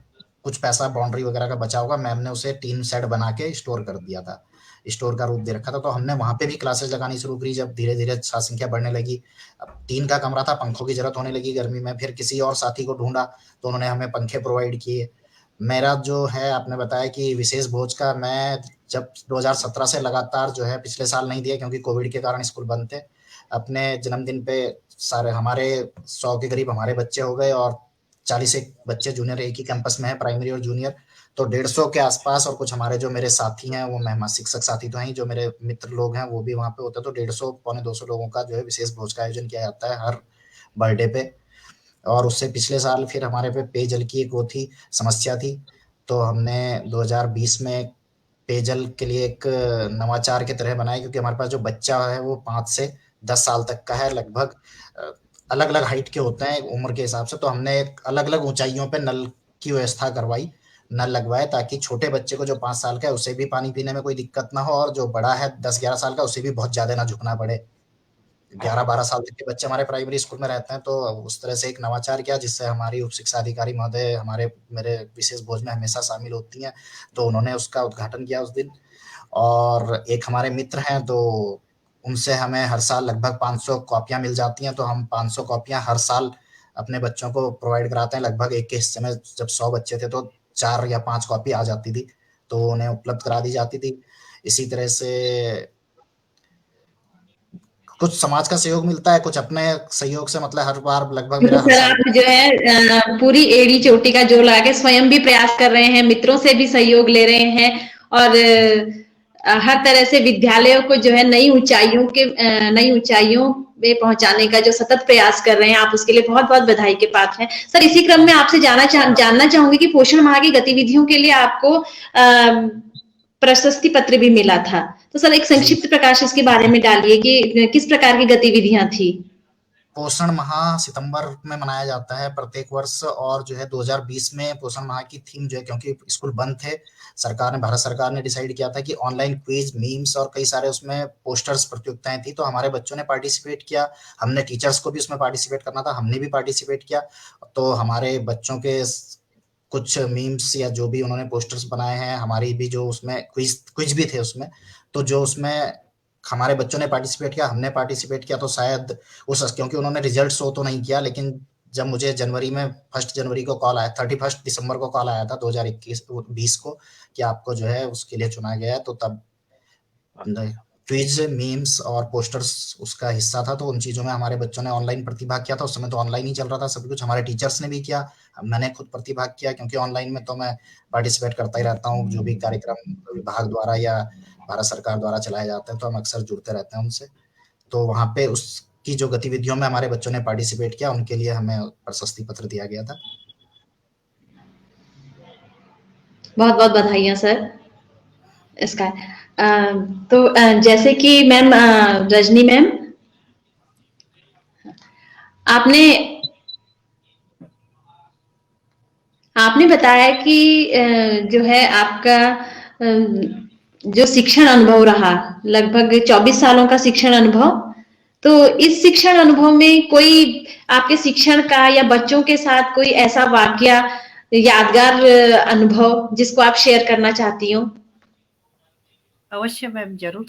कुछ पैसा बाउंड्री वगैरह का बचा होगा, मैम ने उसे टीन शेड बना के स्टोर कर दिया था, स्टोर का रूप दे रखा था। तो हमने वहां पे भी क्लासेस लगानी शुरू करी जब धीरे धीरे छात्र संख्या बढ़ने लगी। अब टीन का कमरा था, पंखों की जरूरत होने लगी गर्मी में, फिर किसी और साथी को ढूंढा तो उन्होंने हमें पंखे प्रोवाइड किए। मेरा जो है, आपने बताया कि विशेष भोज का, मैं जब 2017 से लगातार जो है, पिछले साल नहीं दिया क्योंकि कोविड के कारण स्कूल बंद थे, अपने जन्मदिन पे सारे हमारे 100 के करीब हमारे बच्चे हो गए और 40 एक बच्चे जूनियर, एक ही कैंपस में है प्राइमरी और जूनियर, तो 150 के आसपास। और कुछ हमारे जो मेरे साथी हैं वो मेहमान शिक्षक साथी तो हैं, जो मेरे मित्र लोग हैं वो भी वहाँ पे होते हैं, तो 150 पौने 200 लोगों का जो है विशेष भोज का आयोजन किया जाता है हर बर्थडे पे। और उससे पिछले साल फिर हमारे पे पेयजल की एक वो थी, समस्या थी, तो हमने 2020 में पेयजल के लिए एक नवाचार की तरह बनाया, क्योंकि हमारे पास जो बच्चा है वो 5 से 10 साल तक का है, लगभग अलग अलग हाइट के होते हैं उम्र के हिसाब से। तो हमने अलग अलग ऊंचाइयों पे नल की व्यवस्था करवाई, नल लगवाए, ताकि छोटे बच्चे को जो 5 साल का है उसे भी पानी पीने में कोई दिक्कत ना हो, और जो बड़ा है 10-11 साल का उसे भी बहुत ज्यादा ना झुकना पड़े। 11-12 साल तक के बच्चे हमारे प्राइमरी स्कूल में रहते हैं, तो उस तरह से एक नवाचार किया, जिससे हमारी उप शिक्षा अधिकारी महोदय हमारे मेरे विशेष भोज में हमेशा शामिल होती हैं, तो उन्होंने उसका उद्घाटन किया उस दिन। और एक हमारे मित्र हैं, तो उनसे हमें हर साल लगभग 500 कॉपियां मिल जाती हैं, तो हम 500 कॉपियां हर साल अपने बच्चों को प्रोवाइड कराते हैं। लगभग एक के हिस्से में जब 100 बच्चे थे तो 4 या 5 कॉपी आ जाती थी, तो उन्हें उपलब्ध करा दी जाती थी। इसी तरह से कुछ समाज का सहयोग मिलता है, कुछ अपने सहयोग से, मतलब हर बार लगभग मेरा हर सर साल। आप जो है पूरी एड़ी चोटी का जोर लगा के स्वयं भी प्रयास कर रहे हैं, मित्रों से भी सहयोग ले रहे हैं, और हर तरह से विद्यालयों को जो है नई ऊंचाइयों में पहुंचाने का जो सतत प्रयास कर रहे हैं आप, उसके लिए बहुत बहुत बधाई के पात्र हैं। सर इसी क्रम में आपसे जानना चाहूंगी कि पोषण माह की गतिविधियों के लिए आपको प्रशस्ति पत्र भी मिला था, तो सर एक संक्षिप्त प्रकाश इसके बारे में डालिए कि किस प्रकार की गतिविधियां थी। पोषण माह सितंबर में मनाया जाता है प्रत्येक वर्ष, और जो है 2020 में पोषण माह की थीम जो है, क्योंकि स्कूल बंद थे, भारत सरकार ने डिसाइड किया था कि ऑनलाइन क्विज, मीम्स और कई सारे उसमें पोस्टर्स प्रतियोगिताएं थी, तो हमारे बच्चों ने पार्टिसिपेट किया। हमने टीचर्स को भी उसमें पार्टिसिपेट करना था, हमने भी पार्टिसिपेट किया। तो हमारे बच्चों के कुछ मीम्स या जो भी उन्होंने पोस्टर्स बनाए हैं, हमारी भी जो उसमें क्विज भी थे उसमें, तो जो उसमें हमारे बच्चों ने पार्टिसिपेट किया, हमने पार्टिसिपेट किया, तो शायद क्योंकि उन्होंने रिजल्ट शो तो नहीं किया, लेकिन जब मुझे जनवरी में 1 जनवरी को कॉल आया, 31 दिसंबर को कॉल आया था 2021-20 को, कि आपको जो है उसके लिए चुना गया है, तो तब क्विज, मीम्स और पोस्टर्स उसका हिस्सा था। तो उन चीजों में हमारे बच्चों ने ऑनलाइन प्रतिभाग किया था। उस समय तो ऑनलाइन ही चल रहा था सब कुछ, हमारे टीचर्स ने भी किया, मैंने खुद प्रतिभाग किया, क्योंकि ऑनलाइन में तो मैं पार्टिसिपेट करता ही रहता हूँ, जो भी कार्यक्रम विभाग द्वारा या भारत सरकार द्वारा चलाए जाते हैं, तो हम अक्सर जुड़ते रहते हैं उनसे। तो वहाँ पे उसकी जो गतिविधियों में हमारे बच्चों ने पार्टिसिपेट किया, उनके लिए हमें प्रशस्ति पत्र दिया गया था। बहुत बहुत बधाइयां सर इसका। तो जैसे कि मैम रजनी मैम, आपने बताया कि जो है आपका जो शिक्षण अनुभव रहा, लगभग 24 सालों का शिक्षण अनुभव, तो इस शिक्षण अनुभव में कोई आपके शिक्षण का या बच्चों के साथ कोई ऐसा वाकया, यादगार अनुभव जिसको आप शेयर करना चाहती हो? अवश्य मैम, जरूर।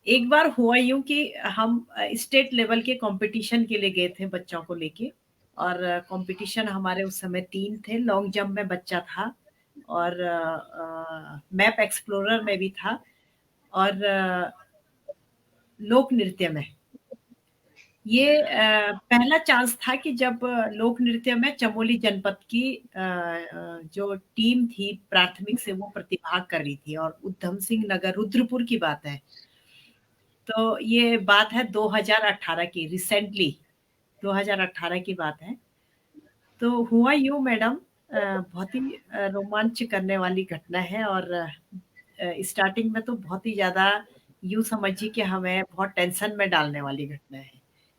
एक बार हुआ यूं कि हम स्टेट लेवल के कंपटीशन के लिए गए थे बच्चों को लेके, और कंपटीशन हमारे उस समय 3 थे। लॉन्ग जंप में बच्चा था, और मैप एक्सप्लोरर में भी था, और लोक नृत्य में। ये पहला चांस था कि जब लोक नृत्य में चमोली जनपद की जो टीम थी प्राथमिक से, वो प्रतिभाग कर रही थी, और उधम सिंह नगर रुद्रपुर की बात है। तो ये बात है 2018 की, रिसेंटली 2018 की बात है। तो हुआ यूं मैडम, बहुत ही रोमांच करने वाली घटना है, और स्टार्टिंग में तो बहुत ही ज्यादा यूं समझिए कि हमें बहुत टेंशन में डालने वाली घटना है,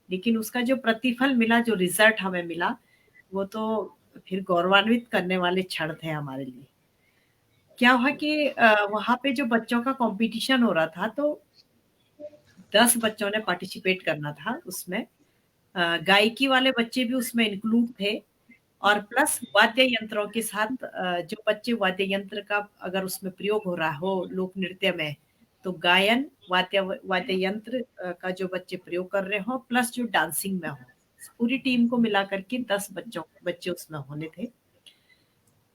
लेकिन उसका जो प्रतिफल मिला, जो रिजल्ट हमें मिला, वो तो फिर गौरवान्वित करने वाले क्षण थे हमारे लिए। क्या हुआ कि वहां पे जो बच्चों का कंपटीशन हो रहा था, तो 10 बच्चों ने पार्टिसिपेट करना था उसमें। गायकी वाले बच्चे भी उसमें इंक्लूड थे, और प्लस वाद्य यंत्रों के साथ जो बच्चे वाद्य यंत्र का अगर उसमें प्रयोग हो रहा हो लोक नृत्य में, तो गायन वाद्य यंत्र का जो बच्चे प्रयोग कर रहे हो प्लस जो डांसिंग में हो, पूरी टीम को मिला करके 10 बच्चे उसमें होने थे।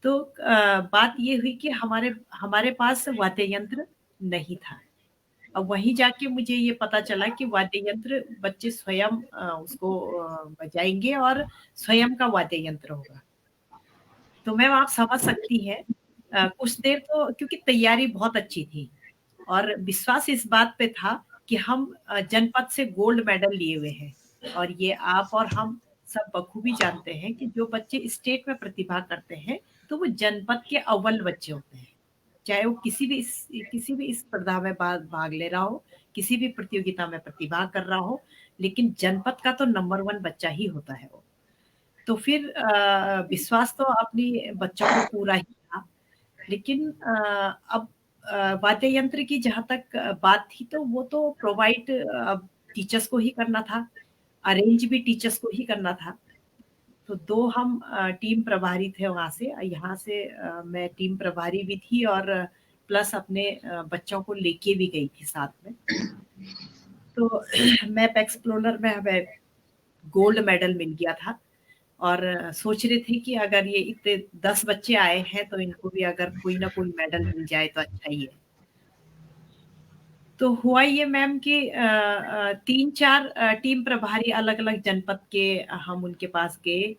तो बात ये हुई कि हमारे पास वाद्य यंत्र नहीं था। अब वहीं जाके मुझे ये पता चला कि वाद्य यंत्र बच्चे स्वयं उसको बजाएंगे और स्वयं का वाद्य यंत्र होगा। तो मैम आप समझ सकती हैं कुछ देर तो क्योंकि तैयारी बहुत अच्छी थी और विश्वास इस बात पे था कि हम जनपद से गोल्ड मेडल लिए हुए हैं और ये आप और हम सब बखूबी जानते हैं कि जो बच्चे स्टेट में प्रतिभा करते हैं तो वो जनपद के अव्वल बच्चे होते हैं, चाहे वो किसी भी इस स्पर्धा में भाग ले रहा हो, किसी भी प्रतियोगिता में प्रतिभा कर रहा हो, लेकिन जनपद का तो नंबर 1 बच्चा ही होता है वो। तो फिर विश्वास तो अपनी बच्चों को पूरा ही था, लेकिन अब वाद्य यंत्र की जहाँ तक बात थी तो वो तो प्रोवाइड टीचर्स को ही करना था, अरेंज भी टीचर्स को ही करना था। तो 2 हम टीम प्रभारी थे वहाँ से, यहाँ से मैं टीम प्रभारी भी थी और प्लस अपने बच्चों को लेके भी गई थी साथ में। तो मैप एक्सप्लोरर में हमें गोल्ड मेडल मिल गया था और सोच रहे थे कि अगर ये इतने 10 बच्चे आए हैं तो इनको भी अगर कोई ना कोई मेडल मिल जाए तो अच्छा ही है। तो हुआ ये मैम कि 3-4 टीम प्रभारी अलग-अलग जनपद के हम उनके पास गए।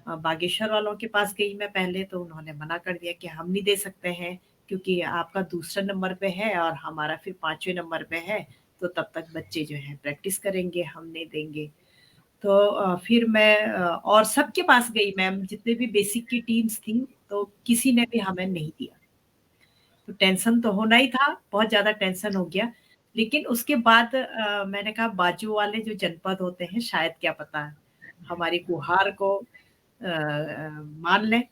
बागेश्वर वालों के पास गई मैं पहले, तो उन्होंने मना कर दिया कि हम नहीं दे सकते हैं क्योंकि आपका दूसरा नंबर पे है और हमारा फिर 5वें नंबर पे है, तो तब तक बच्चे जो हैं प्रैक्टिस करेंगे, हम नहीं देंगे। तो फिर मैं और सबके पास गई मैम, जितने भी बेसिक की टीम्स थी, तो किसी ने भी हमें नहीं दिया। तो टेंशन तो होना ही था, बहुत ज़्यादा टेंशन हो गया। लेकिन उसके बाद मैंने कहा बाजू वाले जो जनपद होते हैं शायद क्या पता हमारी गुहार को मान लें।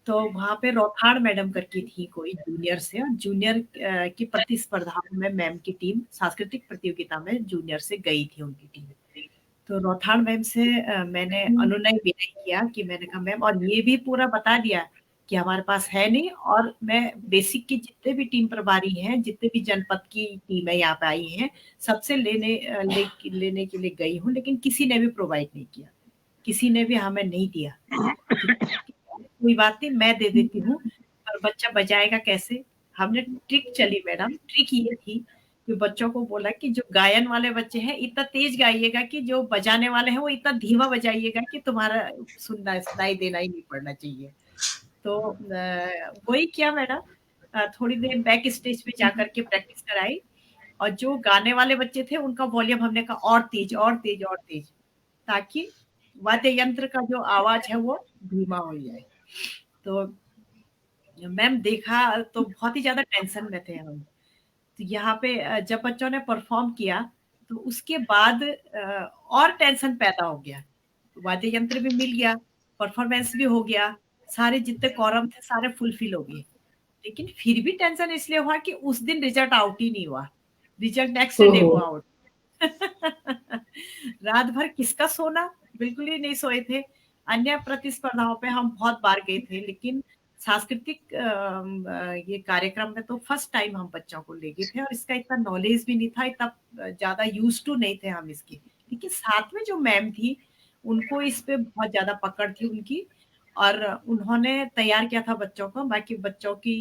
तो वहाँ पे रौथाड़ मैडम करके थी कोई जूनियर से, और जूनियर की प्रतिस्पर्धाओं में मैम की टीम सांस्कृतिक प्रतियोगिता में जूनियर से गई थी उनकी टीम। तो रौथाड़ मैम से मैंने अनुनय विनय किया कि मैंने कहा मैम, और ये भी पूरा बता दिया कि हमारे पास है नहीं, और मैं बेसिक की जितने भी टीम प्रभारी हैं, जितने भी जनपद की टीमें यहाँ पे आई हैं, सबसे लेने के लिए गई हूँ, लेकिन किसी ने भी प्रोवाइड नहीं किया, किसी ने भी हमें नहीं दिया। कोई बात नहीं, मैं दे देती हूँ, पर बच्चा बजाएगा कैसे? हमने ट्रिक चली मैडम, ट्रिक ये थी कि बच्चों को बोला कि जो गायन वाले बच्चे हैं इतना तेज गाइएगा कि जो बजाने वाले हैं वो इतना धीमा बजाइएगा कि तुम्हारा सुनाई देना ही नहीं पड़ना चाहिए। तो वही किया मैडम, थोड़ी देर बैक स्टेज पे जाकर के प्रैक्टिस कराई, और जो गाने वाले बच्चे थे उनका वॉल्यूम हमने कहा और तेज और तेज और तेज, ताकि वाद्य यंत्र का जो आवाज है वो धीमा हो जाए। तो मैम देखा तो बहुत ही ज्यादा टेंशन में थे हम। तो यहाँ पे जब बच्चों ने परफॉर्म किया तो उसके बाद और टेंशन पैदा हो गया। वाद्य यंत्र भी मिल गया, परफॉर्मेंस भी हो गया, सारे जितने कॉरम थे सारे फुलफिल हो गए, लेकिन फिर भी टेंशन इसलिए हुआ कि उस दिन रिजल्ट आउट ही नहीं हुआ, रिजल्ट नेक्स्ट डे हुआ आउट। रात भर किसका सोना, बिल्कुल ही नहीं सोए थे। अन्य प्रतिस्पर्धाओं पे हम बहुत बार गए थे, लेकिन सांस्कृतिक ये कार्यक्रम में तो फर्स्ट टाइम हम बच्चों को ले गए थे, और इसका इतना नॉलेज भी नहीं था, इतना ज्यादा यूज टू नहीं थे हम इसकी। लेकिन साथ में जो मैम थी उनको इस पे बहुत ज्यादा पकड़ थी उनकी, और उन्होंने तैयार किया था बच्चों को। बाकी बच्चों की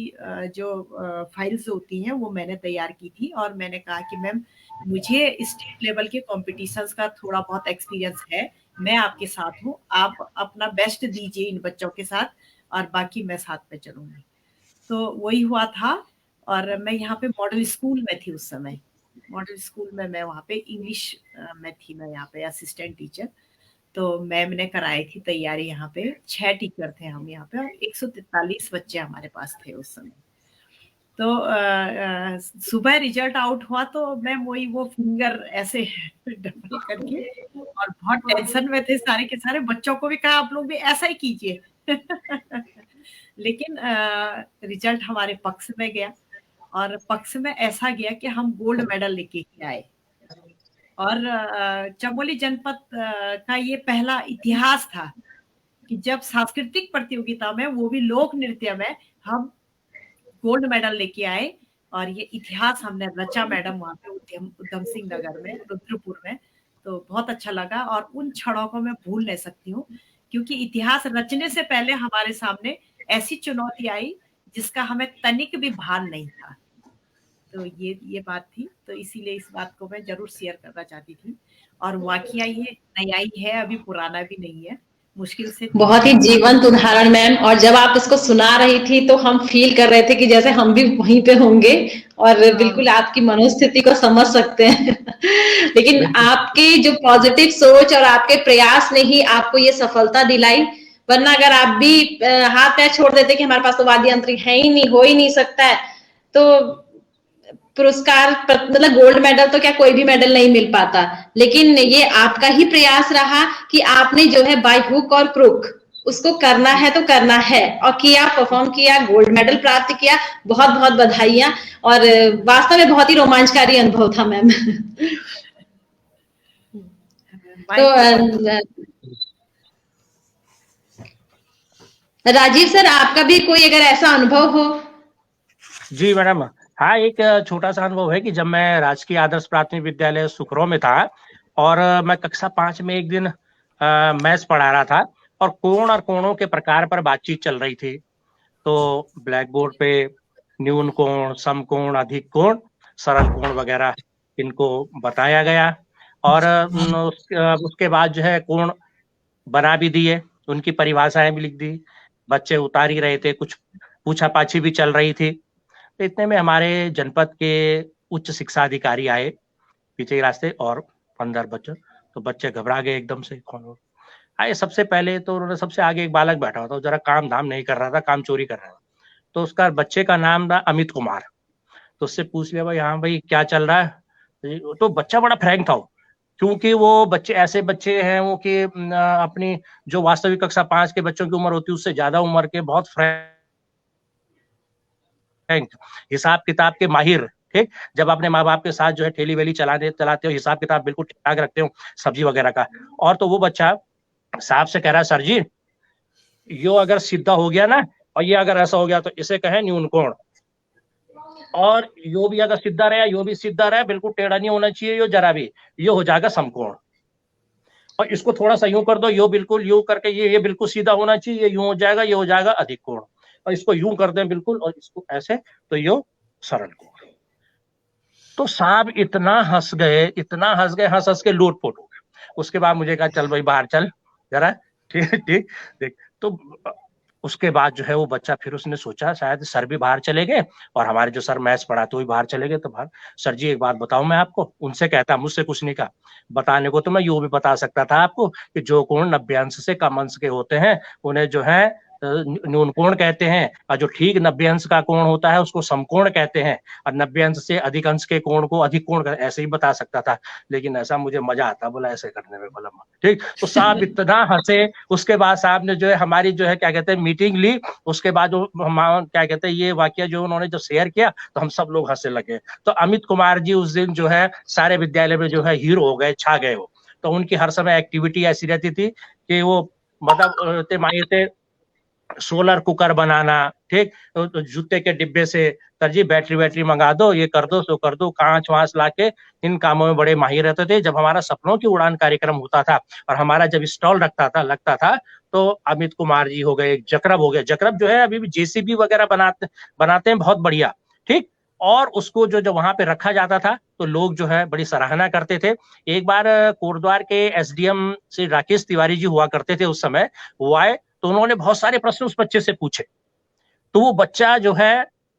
जो फाइल्स होती हैं वो मैंने तैयार की थी, और मैंने कहा कि मैम मुझे स्टेट लेवल के कॉम्पिटिशन्स का थोड़ा बहुत एक्सपीरियंस है, मैं आपके साथ हूँ, आप अपना बेस्ट दीजिए इन बच्चों के साथ, और बाकी मैं साथ में चलूंगी। तो वही हुआ था। और मैं यहाँ पे मॉडल स्कूल में थी उस समय, मॉडल स्कूल में मैं वहाँ पे इंग्लिश में थी, मैं यहाँ पे असिस्टेंट टीचर। तो मैम ने कराई थी तैयारी, यहाँ पे 6 टीचर थे हम यहाँ पे, और 143 बच्चे हमारे पास थे उस समय। तो सुबह रिजल्ट आउट हुआ तो मैम वही वो फिंगर ऐसे डबल करके, और बहुत टेंशन में थे सारे के सारे। बच्चों को भी कहा आप लोग भी ऐसा ही कीजिए। लेकिन रिजल्ट हमारे पक्ष में गया, और पक्ष में ऐसा गया कि हम गोल्ड मेडल लेके ही आए। और चमोली जनपद का ये पहला इतिहास था कि जब सांस्कृतिक प्रतियोगिता में, वो भी लोक नृत्य में, हम गोल्ड मेडल लेके आए और ये इतिहास हमने रचा मैडम वहाँ पे उधम सिंह नगर में, रुद्रपुर में। तो बहुत अच्छा लगा और उन क्षणों को मैं भूल नहीं सकती हूँ, क्योंकि इतिहास रचने से पहले हमारे सामने ऐसी चुनौती आई जिसका हमें तनिक भी भान नहीं था। तो ये बात थी, तो इसीलिए इस बात को मैं ज़रूर शेयर करना चाहती थी। और वाक़या ये नया ही है, अभी पुराना भी नहीं है, मुश्किल से 3 बहुत ही जीवंत उदाहरण मैम, और जब आप इसको सुना रही थी तो हम फील कर रहे थे कि जैसे हम भी वहीं पे होंगे, और बिल्कुल आपकी मनोस्थिति को समझ सकते हैं। लेकिन आपके जो पॉजिटिव सोच और आपके प्रयास ने ही आपको ये सफलता दिलाई, वरना अगर आप भी हाथ पैर छोड़ देते कि हमारे पास तो वाद्य यंत्र है ही नहीं, हो ही नहीं सकता है, तो पुरस्कार मतलब गोल्ड मेडल तो क्या कोई भी मेडल नहीं मिल पाता। लेकिन ये आपका ही प्रयास रहा कि आपने जो है बाय हुक और क्रुक उसको करना है तो करना है, और किया, परफॉर्म किया, गोल्ड मेडल प्राप्त किया। बहुत बहुत बधाइयां, और वास्तव में बहुत ही रोमांचकारी अनुभव था मैम। तो राजीव सर, आपका भी कोई अगर ऐसा अनुभव हो? जी मैडम, हाँ, एक छोटा सा अनुभव है कि जब मैं राजकीय आदर्श प्राथमिक विद्यालय सुखरो में था, और मैं कक्षा 5 में एक दिन मैथ्स पढ़ा रहा था, और कोण और कोणों के प्रकार पर बातचीत चल रही थी। तो ब्लैक बोर्ड पे न्यून कोण, समकोण, अधिक कोण, सरल कोण वगैरह इनको बताया गया, और उसके बाद जो है कोण बना भी दिए, उनकी परिभाषाएं भी लिख दी, बच्चे उतार ही रहे थे, कुछ पूछा-पाछी भी चल रही थी। तो इतने में हमारे जनपद के उच्च शिक्षा अधिकारी आए पीछे के रास्ते, और अंदर बच्चे, तो बच्चे घबरा गए एकदम से। कौन आए? सबसे पहले तो उन्होंने, सबसे आगे एक बालक बैठा हुआ था, जरा काम धाम नहीं कर रहा था, काम चोरी कर रहा था। तो उसका बच्चे का नाम था अमित कुमार। तो उससे पूछ लिया, भाई हाँ भाई क्या चल रहा है? तो बच्चा बड़ा फ्रैंक था, क्योंकि वो बच्चे ऐसे बच्चे हैं वो कि अपनी जो वास्तविक कक्षा 5 के बच्चों की उम्र होती है उससे ज्यादा उम्र के, बहुत फ्रैंक, हिसाब किताब के माहिर। ठीक, जब अपने माँ बाप के साथ जो है ठेली वेली चलाते हो, हिसाब किताब बिल्कुल ठीक ठाक रखते हो, सब्जी वगैरह का। और तो वो बच्चा साहब से कह रहा है, सर जी यो अगर सीधा हो गया ना, और ये अगर ऐसा हो गया तो इसे कहें न्यून कोण, और यो भी अगर सीधा रहा, यो भी सीधा रहा, बिल्कुल टेढ़ा नहीं होना चाहिए यो जरा भी, यो हो जाएगा समकोण। और इसको थोड़ा सा यूं कर दो, यो बिल्कुल यूं करके, ये बिल्कुल सीधा होना चाहिए, ये यूं हो जाएगा, ये हो जाएगा अधिक कोण। और इसको यूं कर दें बिल्कुल, और इसको ऐसे, तो यो सरल कोण। तो साहब इतना हंस गए, इतना हंस गए, हंस हंस के लोटपोट हो गए। उसके बाद मुझे कहा, चल भाई बाहर चल जरा, ठीक ठीक देख। तो उसके बाद जो है वो बच्चा, फिर उसने सोचा शायद सर भी बाहर चले गए, और हमारे जो सर मैथ्स पढ़ाते वो भी बाहर चले गए। तो बाहर, सर जी एक बात बताऊं मैं आपको, उनसे कहता, मुझसे कुछ नहीं कहा, बताने को तो मैं यूं भी बता सकता था आपको कि जो कोण 90 अंश से कम अंश के होते हैं उन्हें जो है न्यून कोण कहते हैं, और जो ठीक 90 अंश का कोण होता है उसको समकोण कहते हैं, और 90 अंश से अधिक अंश के कोण को अधिक कोण, ऐसे ही बता सकता था। लेकिन ऐसा मुझे मजा आता, बोला ऐसे करने में, बोला ठीक। तो साहब इतना हंसे। उसके बाद साहब ने जो है हमारी जो है क्या कहते हैं मीटिंग ली। उसके बाद जो हम क्या कहते हैं ये वाकया जो उन्होंने जो शेयर किया, तो हम सब लोग हंसने लगे। तो अमित कुमार जी उस दिन जो है सारे विद्यालय में जो है हीरो हो गए, छा गए वो। तो उनकी हर समय एक्टिविटी ऐसी रहती थी कि वो मतलब सोलर कुकर बनाना, ठीक, तो जूते के डिब्बे से, सर जी बैटरी वैटरी मंगा दो, ये कर दो, सो कर दो, कांच वांच लाके इन कामों में बड़े माहिर रहते थे। जब हमारा सपनों की उड़ान कार्यक्रम होता था और हमारा जब स्टॉल लगता था, तो अमित कुमार जी हो गए, जकरब हो गए। जकरब जो है अभी भी जेसीबी वगैरह बनाते हैं, बहुत बढ़िया, ठीक। और उसको जो वहां पे रखा जाता था, तो लोग जो है बड़ी सराहना करते थे। एक बार कोटद्वार के एसडीएम श्री राकेश तिवारी जी हुआ करते थे उस समय, वो आए, तो उन्होंने बहुत सारे प्रश्न उस बच्चे से पूछे। तो वो बच्चा जो है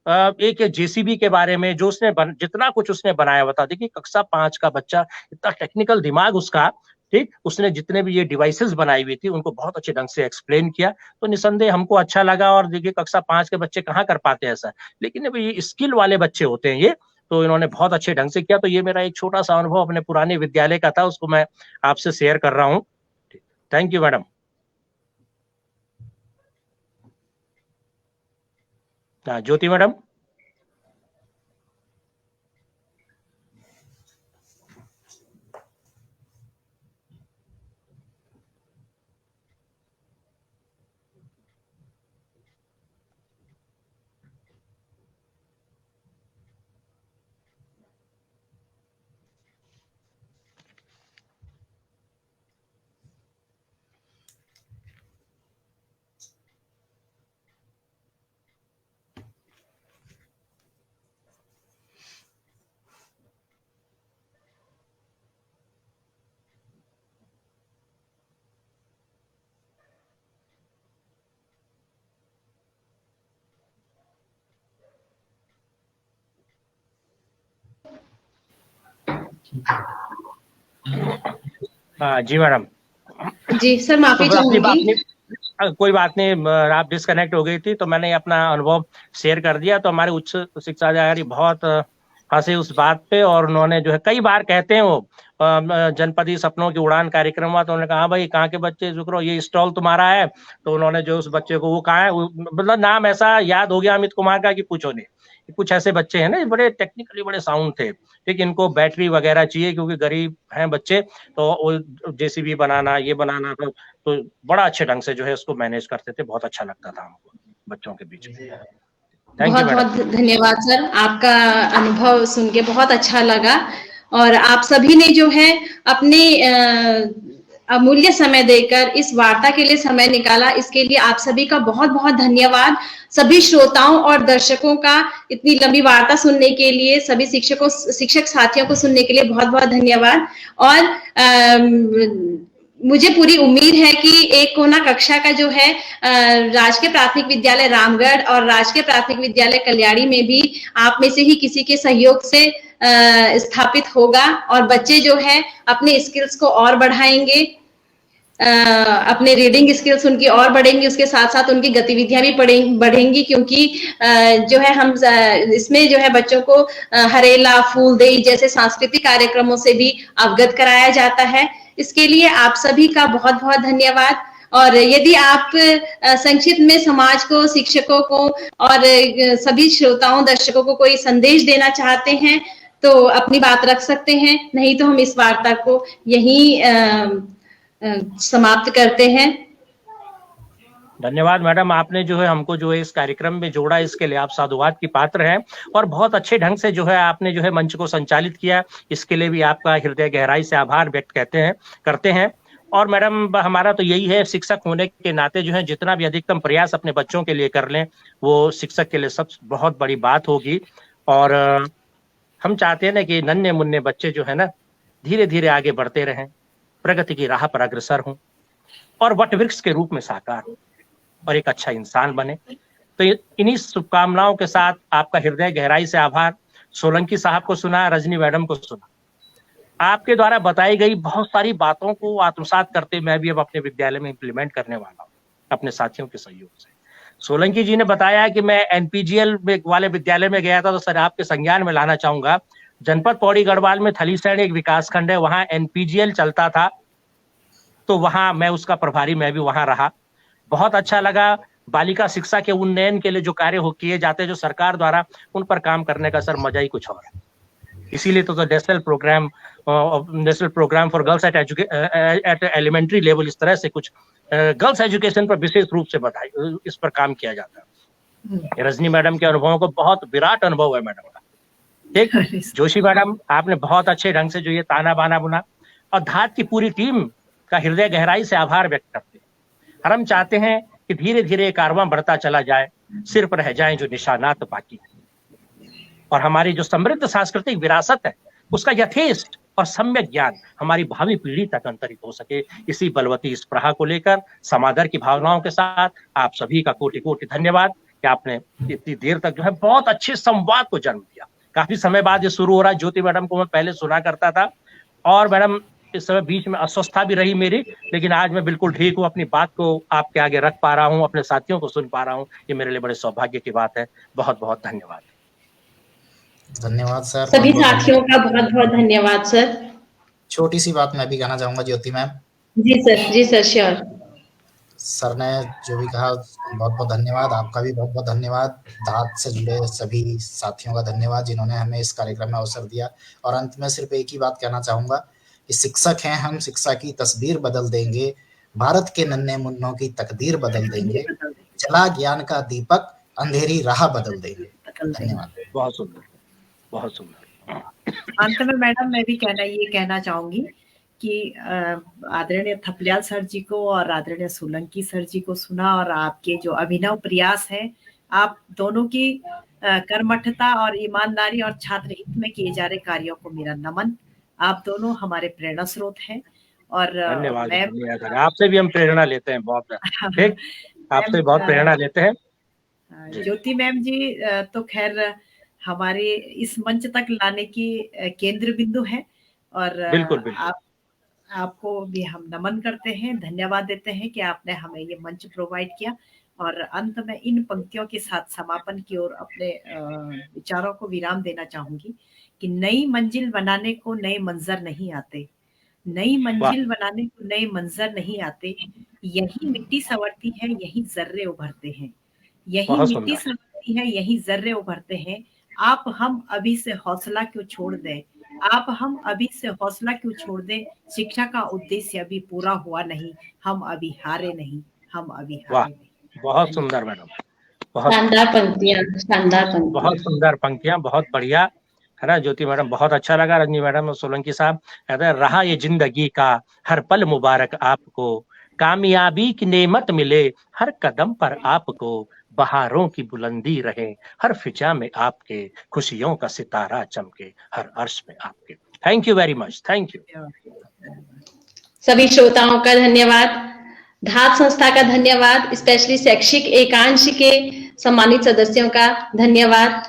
एक जेसीबी के बारे में जो उसने जितना कुछ उसने बनाया हुआ था, देखिए कक्षा 5 का बच्चा, इतना टेक्निकल दिमाग उसका, ठीक, उसने जितने भी ये डिवाइसेस बनाई हुई थी उनको बहुत अच्छे ढंग से एक्सप्लेन किया। तो निसंदेह हमको अच्छा लगा, और देखिए कक्षा 5 के बच्चे कहाँ कर पाते हैं ऐसा, लेकिन अब ये स्किल वाले बच्चे होते हैं ये, तो इन्होंने बहुत अच्छे ढंग से किया। तो ये मेरा एक छोटा सा अनुभव अपने पुराने विद्यालय का था, उसको मैं आपसे शेयर कर रहा हूँ। Thank you madam. Jyoti madam. हाँ जी मैडम। जी सर, माफी तो अपनी बात चाहूंगी। नहीं, कोई बात नहीं, आप डिस्कनेक्ट हो गई थी तो मैंने अपना अनुभव शेयर कर दिया। तो हमारे उच्च शिक्षा अधिकारी बहुत हंसे उस बात पे, और उन्होंने जो है कई बार कहते हैं वो जनपदी सपनों की उड़ान कार्यक्रम हुआ तो उन्होंने कहा भाई कहाँ के बच्चे, शुक्र ये स्टॉल तुम्हारा है। तो उन्होंने जो उस बच्चे को, वो कहाँ है, मतलब नाम ऐसा याद हो गया अमित कुमार का कि पूछो नहीं। कुछ ऐसे बच्चे हैं ना, बड़े टेक्निकली बड़े साउंड थे, ठीक, इनको बैटरी वगैरह चाहिए क्योंकि गरीब हैं बच्चे, तो वो जेसीबी बनाना, ये बनाना, तो बड़ा अच्छे ढंग से जो है उसको मैनेज करते थे। बहुत अच्छा लगता था हमको बच्चों के बीच में। थैंक यू बहुत मैडम। बहुत धन्यवाद सर, आपका अनुभव सुन के बहुत अच्छा लगा। और आप सभी ने जो है अपने अमूल्य समय देकर इस वार्ता के लिए समय निकाला, इसके लिए आप सभी का बहुत बहुत धन्यवाद। सभी श्रोताओं और दर्शकों का इतनी लंबी वार्ता सुनने के लिए, सभी शिक्षक साथियों को सुनने के लिए बहुत बहुत धन्यवाद। और मुझे पूरी उम्मीद है कि एक कोना कक्षा का जो है राजकीय प्राथमिक विद्यालय रामगढ़ और राजकीय प्राथमिक विद्यालय कल्याणी में भी आप में से ही किसी के सहयोग से स्थापित होगा, और बच्चे जो है अपने स्किल्स को और बढ़ाएंगे, अपने रीडिंग स्किल्स उनकी और बढ़ेंगी, उसके साथ साथ उनकी गतिविधियां भी बढ़ेंगी, क्योंकि जो है हम इसमें जो है बच्चों को हरेला, फूलदेई जैसे सांस्कृतिक कार्यक्रमों से भी अवगत कराया जाता है। इसके लिए आप सभी का बहुत बहुत धन्यवाद। और यदि आप संक्षिप्त में समाज को, शिक्षकों को और सभी श्रोताओं दर्शकों को कोई संदेश देना चाहते हैं तो अपनी बात रख सकते हैं, नहीं तो हम इस वार्ता को यहीं समाप्त करते हैं। धन्यवाद मैडम, आपने जो है हमको जो है इस कार्यक्रम में जोड़ा, इसके लिए आप साधुवाद की पात्र हैं। और बहुत अच्छे ढंग से जो है आपने जो है मंच को संचालित किया, इसके लिए भी आपका हृदय गहराई से आभार व्यक्त करते हैं। और मैडम हमारा तो यही है, शिक्षक होने के नाते जो है जितना भी अधिकतम प्रयास अपने बच्चों के लिए कर लें, वो शिक्षक के लिए सब बहुत बड़ी बात होगी। और हम चाहते हैं ना कि नन्हे मुन्ने बच्चे जो है ना धीरे धीरे आगे बढ़ते रहें, प्रगति की राह पर अग्रसर हों और वटवृक्ष के रूप में साकार हो और एक अच्छा इंसान बने। तो इन्हीं शुभकामनाओं के साथ आपका हृदय गहराई से आभार। सोलंकी साहब को सुना, रजनी मैडम को सुना, आपके द्वारा बताई गई बहुत सारी बातों को आत्मसात करते मैं भी अब अपने विद्यालय में इम्प्लीमेंट करने वाला हूँ अपने साथियों के सहयोग से। सोलंकी जी ने बताया कि मैं एनपीजीएल वाले विद्यालय में गया था, तो सर आपके संज्ञान में लाना चाहूंगा, जनपद पौड़ी गढ़वाल में थलीसैंण एक विकास खंड है, वहां एनपीजीएल चलता था, तो वहां मैं उसका प्रभारी, मैं भी वहां रहा। बहुत अच्छा लगा। बालिका शिक्षा के उन्नयन के लिए जो कार्य किए जाते हैं जो सरकार द्वारा, उन पर काम करने का सर मजा ही कुछ और है। इसीलिए तो national programme for girls at elementary level, इस तरह से कुछ गर्ल्स एजुकेशन पर विशेष रूप से बधाई, इस पर काम किया जाता है। रजनी मैडम के अनुभवों को बहुत विराट अनुभव है मैडम का, ठीक। जोशी मैडम आपने बहुत अच्छे ढंग से जो ये ताना बाना बुना, और धात की पूरी टीम का हृदय गहराई से आभार व्यक्त करते हैं। और हम चाहते हैं कि धीरे धीरे कारवां बढ़ता चला जाए, सिर्फ रह जाएं जो निशानात बाकी है, और हमारी जो समृद्ध सांस्कृतिक विरासत है उसका यथेष्ट और सम्यक ज्ञान हमारी भावी पीढ़ी तक अंतरित हो सके। इसी बलवती स्पृहा को लेकर समादर की भावनाओं के साथ आप सभी का कोटि कोटि धन्यवाद कि आपने इतनी देर तक जो है बहुत अच्छे संवाद को जन्म दिया। काफी समय बाद ये शुरू हो रहा है। ज्योति मैडम को मैं पहले सुना करता था, और मैडम इस समय बीच में अस्वस्थता भी रही मेरी, लेकिन आज मैं बिल्कुल ठीक हूँ, अपनी बात को आपके आगे रख पा रहा हूँ, अपने साथियों को सुन पा रहा हूँ, ये मेरे लिए बड़े सौभाग्य की बात है। बहुत बहुत धन्यवाद। धन्यवाद सर। सभी साथियों का बहुत बहुत धन्यवाद सर। छोटी सी बात मैं भी कहना चाहूंगा ज्योति मैम। जी सर श्योर। सर ने जो भी कहा बहुत बहुत धन्यवाद, आपका भी बहुत बहुत धन्यवाद। धात से जुड़े सभी साथियों का धन्यवाद जिन्होंने हमें इस कार्यक्रम में अवसर दिया। और अंत में सिर्फ एक ही बात कहना चाहूंगा कि शिक्षक हैं हम, शिक्षा की तस्वीर बदल देंगे, भारत के नन्हे मुन्नों की तकदीर बदल देंगे, जला ज्ञान का दीपक, अंधेरी राह बदल देंगे। धन्यवाद। बहुत सुंदर, बहुत सुंदर। अंत में मैडम मैं भी ये कहना चाहूंगी कि आदरणीय थपलियाल सर जी को और आदरणीय सोलंकी सर जी को सुना, और आपके जो अभिनव प्रयास है, आप दोनों की कर्मठता और ईमानदारी और छात्र हित में किए जा रहे कार्यों को मेरा नमन। आप दोनों हमारे प्रेरणा स्रोत हैं। और धन्यवाद। आपसे भी हम प्रेरणा लेते हैं बहुत, ठीक, आपसे बहुत प्रेरणा लेते हैं। ज्योति मैम जी तो खैर हमारे इस मंच तक लाने की केंद्र बिंदु है, और बिल्कुल बिल्कुल आपको भी हम नमन करते हैं, धन्यवाद देते हैं कि आपने हमें ये मंच प्रोवाइड किया। और अंत में इन पंक्तियों के साथ समापन की ओर अपने विचारों को विराम देना चाहूंगी कि नई मंजिल बनाने को नए मंजर नहीं आते, नई मंजिल बनाने को नए मंजर नहीं आते, यही मिट्टी संवरती है, यही जर्रे उभरते हैं, यही मिट्टी संवरती है, यही जर्रे उभरते हैं। आप हम अभी से हौसला क्यों छोड़ दें, आप हम अभी से हौसला क्यों छोड़ दें, शिक्षा का उद्देश्य अभी पूरा हुआ नहीं, हम अभी हारे नहीं, हम अभी हारे नहीं। बहुत सुंदर मैडम, शानदार पंक्तियां, शानदार पंक्तियां, बहुत सुंदर पंक्तियां, बहुत बढ़िया, है ना ज्योति मैडम, बहुत अच्छा लगा। रजनी मैडम और सोलंकी साहब, कहते हैं रहा ये जिंदगी का हर पल मुबारक आपको, कामयाबी की नेमत मिले हर कदम पर आपको, बहारों की बुलंदी रहे हर फिजा में आपके, खुशियों का सितारा चमके हर अर्श में आपके। Thank you very much, thank you. सभी श्रोताओं का धन्यवाद, धात संस्था का धन्यवाद, स्पेशली शैक्षिक एकांश के सम्मानित सदस्यों का धन्यवाद।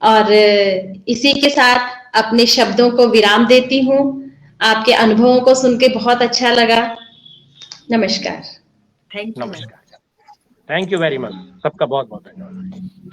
और इसी के साथ अपने शब्दों को विराम देती हूँ। आपके अनुभवों को सुन के बहुत अच्छा लगा। नमस्कार। Thank you. नमस्कार, थैंक यू वेरी मच, सबका बहुत बहुत धन्यवाद।